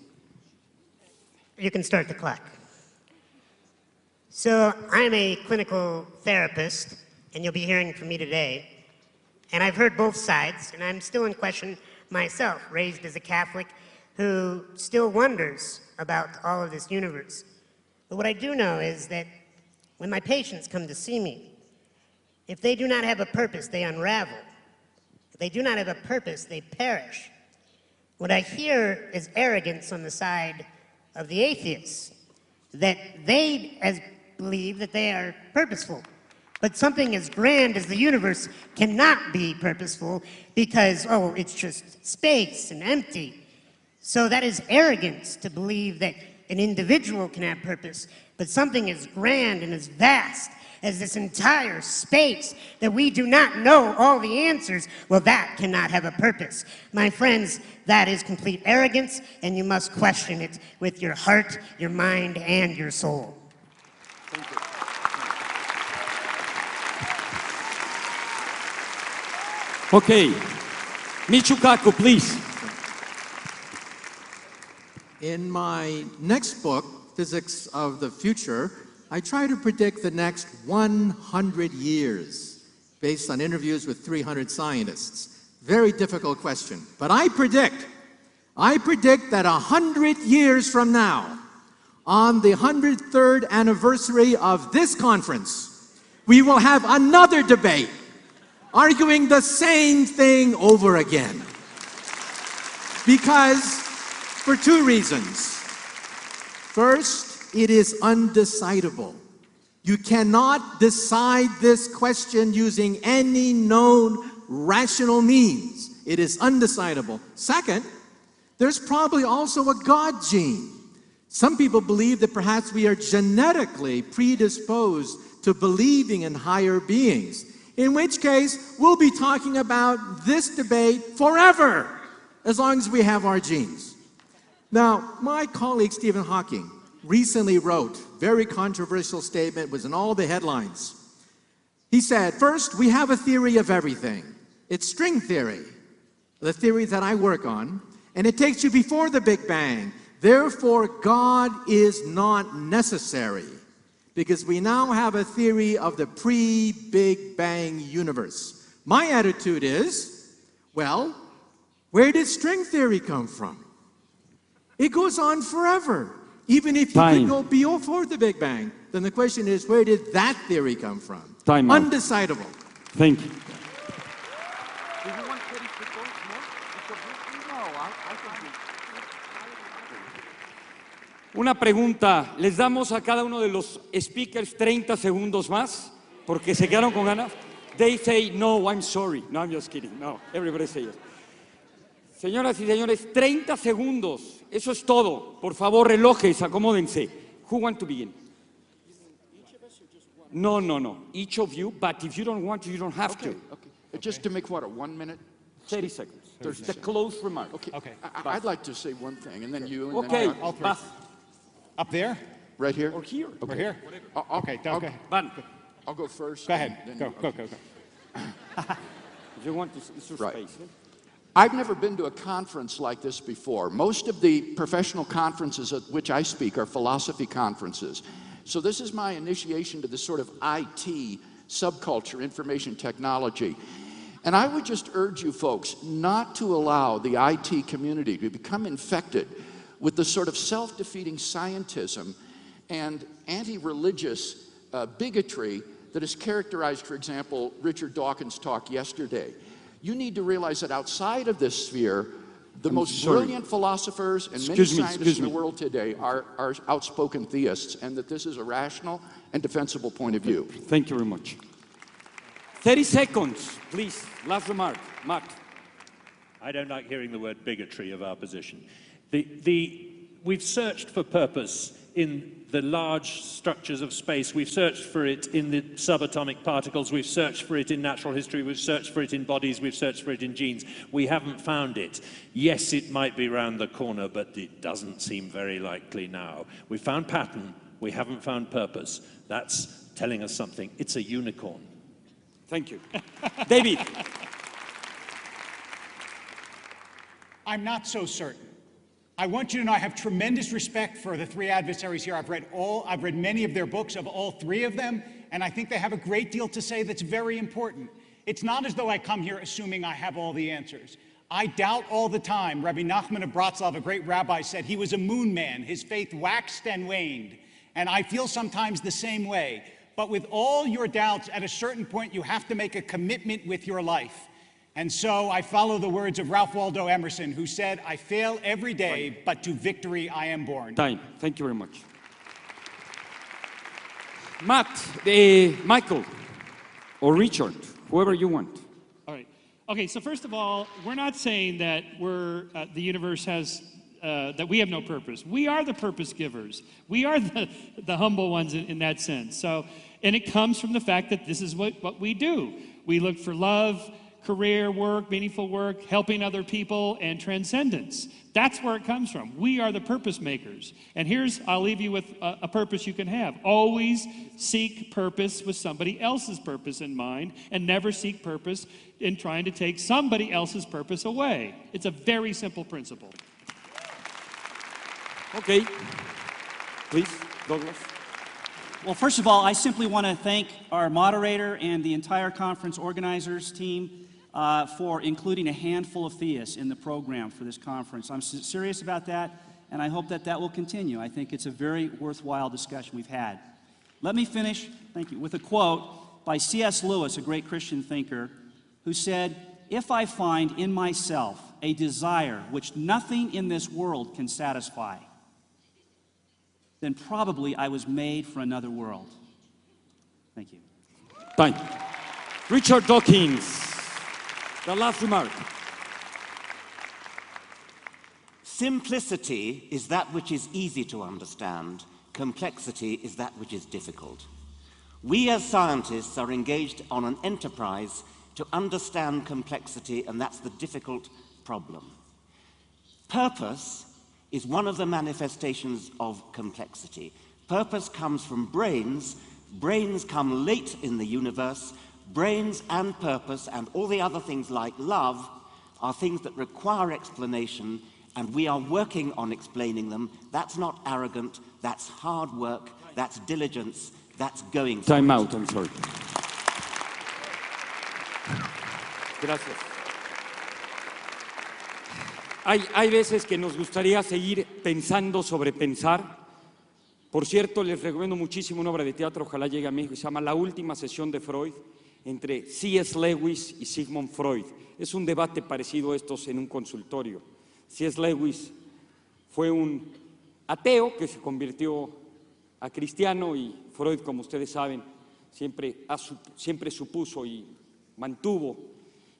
You can start the clock. So, I'm a clinical therapist, and you'll be hearing from me today. And I've heard both sides, and I'm still in question myself, raised as a Catholic who still wonders about all of this universe. But what I do know is that when my patients come to see me, if they do not have a purpose, they unravel. If they do not have a purpose, they perish. What I hear is arrogance on the side of the atheists, that they believe that they are purposeful. But something as grand as the universe cannot be purposeful because, it's just space and empty. So that is arrogance to believe that an individual can have purpose, but something as grand and as vast as this entire space that we do not know all the answers, well, that cannot have a purpose. My friends, that is complete arrogance, and you must question it with your heart, your mind, and your soul. Thank you. Okay, Michu Kaku, please. In my next book, Physics of the Future, I try to predict the next 100 years based on interviews with 300 scientists. Very difficult question, but I predict that 100 years from now, on the 103rd anniversary of this conference, we will have another debate arguing the same thing over again. Because, for two reasons. First, it is undecidable. You cannot decide this question using any known rational means. It is undecidable. Second, there's probably also a God gene. Some people believe that perhaps we are genetically predisposed to believing in higher beings, in which case we'll be talking about this debate forever, as long as we have our genes. Now, my colleague Stephen Hawking recently wrote a very controversial statement, was in all the headlines. He said, first, we have a theory of everything. It's string theory, the theory that I work on, and it takes you before the Big Bang. Therefore, God is not necessary, because we now have a theory of the pre-Big Bang universe. My attitude is, well, where did string theory come from? It goes on forever. Even if you could go before the Big Bang, then the question is, where did that theory come from? Time out. Undecidable. Thank you. Una pregunta, ¿les damos a cada uno de los speakers 30 segundos más? Porque se quedaron con ganas. They say, no, I'm sorry. No, I'm just kidding. No, everybody say yes. Señoras y señores, 30 segundos. eso es todo. Por favor, relojes, acomódense. Who want to begin? No. Each of you, but if you don't want to, you don't have to. Okay. Just to make what, a 1 minute? 30 seconds. There's the close remark. Okay. I'd like to say one thing, and then you. And Okay. Then All three. Up there? right here? Or here. Or here? Okay, okay. Van, I'll go first. Go ahead. then Go. if you want to, it's your Right. space. I've never been to a conference like this before. Most of the professional conferences at which I speak are philosophy conferences. So this is my initiation to this sort of IT subculture, information technology. And I would just urge you folks not to allow the IT community to become infected with the sort of self-defeating scientism and anti-religious bigotry that has characterized, for example, Richard Dawkins' talk yesterday. You need to realize that outside of this sphere, the most brilliant philosophers and many scientists in the world today are outspoken theists, and that this is a rational and defensible point of view. Thank you very much. 30 seconds, please. Last remark. Matt. I don't like hearing the word bigotry of our position. We've searched for purpose in the large structures of space. We've searched for it in the subatomic particles. We've searched for it in natural history. We've searched for it in bodies. We've searched for it in genes. We haven't found it. Yes, it might be round the corner, but it doesn't seem very likely now. We found pattern. We haven't found purpose. That's telling us something. It's a unicorn. Thank you. David. I'm not so certain. I want you to know I have tremendous respect for the three adversaries here. I've read many of their books, of all three of them, and I think they have a great deal to say that's very important. It's not as though I come here assuming I have all the answers. I doubt all the time. Rabbi Nachman of Bratslav, a great rabbi, said he was a moon man. His faith waxed and waned. And I feel sometimes the same way. But with all your doubts, at a certain point, you have to make a commitment with your life. And so I follow the words of Ralph Waldo Emerson, who said, I fail every day, but to victory I am born. Time. Thank you very much. Matt, Michael, or Richard, whoever you want. All right. Okay, so first of all, we're not saying that the universe has, that we have no purpose. We are the purpose givers. We are the humble ones in that sense. So, and it comes from the fact that this is what we do. We look for love, career, work, meaningful work, helping other people, and transcendence. That's where it comes from. We are the purpose makers. And I'll leave you with a purpose you can have. Always seek purpose with somebody else's purpose in mind, and never seek purpose in trying to take somebody else's purpose away. It's a very simple principle. Okay. Please, Douglas. Well, first of all, I simply want to thank our moderator and the entire conference organizers team for including a handful of theists in the program for this conference. I'm serious about that, and I hope that will continue. I think it's a very worthwhile discussion we've had. Let me finish, thank you, with a quote by C.S. Lewis, a great Christian thinker, who said, "If I find in myself a desire which nothing in this world can satisfy, then probably I was made for another world." Thank you. Time. Richard Dawkins, the last remark. Simplicity is that which is easy to understand. Complexity is that which is difficult. We as scientists are engaged on an enterprise to understand complexity, and that's the difficult problem. Purpose is one of the manifestations of complexity. Purpose comes from brains. Brains come late in the universe. Brains and purpose and all the other things like love are things that require explanation, and we are working on explaining them. That's not arrogant, that's hard work, that's diligence, that's going for Time it. out, I'm sorry. Gracias. Hay veces que nos gustaría seguir pensando sobre pensar. Por cierto, les recomiendo muchísimo una obra de teatro, ojalá llegue a México, se llama La última sesión de Freud, entre C.S. Lewis y Sigmund Freud. Es un debate parecido a estos en un consultorio. C.S. Lewis fue un ateo que se convirtió a cristiano, y Freud, como ustedes saben, siempre supuso y mantuvo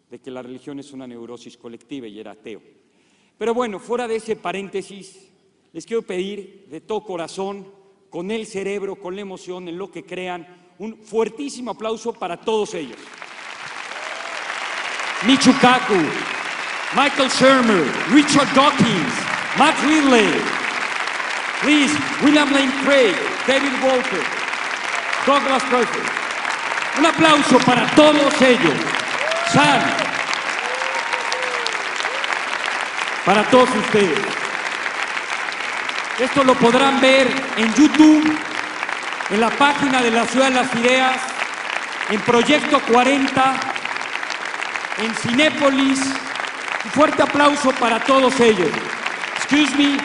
de que la religión es una neurosis colectiva, y era ateo. Pero bueno, fuera de ese paréntesis, les quiero pedir de todo corazón, con el cerebro, con la emoción, en lo que crean, un fuertísimo aplauso para todos ellos. Michio Kaku, Michael Shermer, Richard Dawkins, Matt Ridley, please, William Lane Craig, David Walker, Douglas Crawford. Un aplauso para todos ellos. Sam, para todos ustedes. Esto lo podrán ver en YouTube, en la página de la Ciudad de las Ideas, en Proyecto 40, en Cinépolis. Un fuerte aplauso para todos ellos. Excuse me,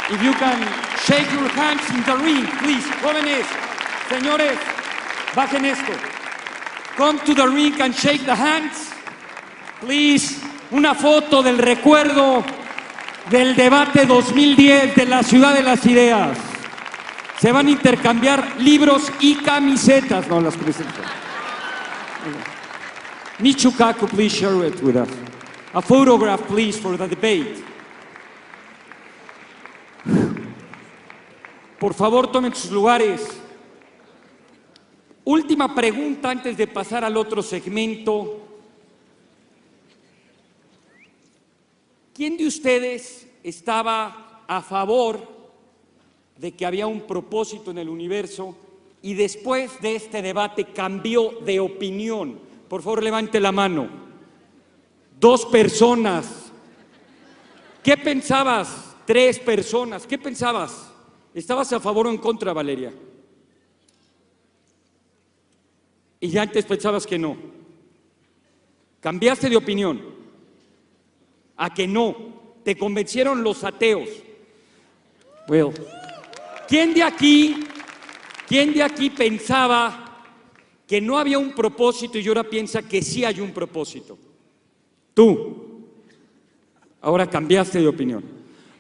if you can shake your hands in the ring, please. Jóvenes, señores, bajen esto. Come to the ring and shake the hands, please. Una foto del recuerdo del debate 2010 de la Ciudad de las Ideas. Se van a intercambiar libros y camisetas. No, las camisetas. Michio Kaku, please share it with us. A photograph, please, for the debate. Por favor, tomen sus lugares. Última pregunta antes de pasar al otro segmento. ¿Quién de ustedes estaba a favor de que había un propósito en el universo y después de este debate cambió de opinión? Por favor, levante la mano. 2 personas. ¿Qué pensabas? 3 personas. ¿Qué pensabas? ¿Estabas a favor o en contra, Valeria? Y ya antes pensabas que no. Cambiaste de opinión. A que no. Te convencieron los ateos. Well, ¿quién de aquí pensaba que no había un propósito y ahora piensa que sí hay un propósito? Tú. Ahora cambiaste de opinión.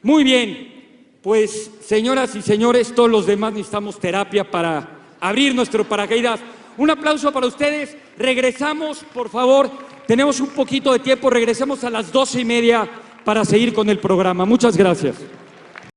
Muy bien. Pues, señoras y señores, todos los demás necesitamos terapia para abrir nuestro paracaídas. Un aplauso para ustedes. Regresamos, por favor. Tenemos un poquito de tiempo. Regresemos a las 12:30 para seguir con el programa. Muchas gracias.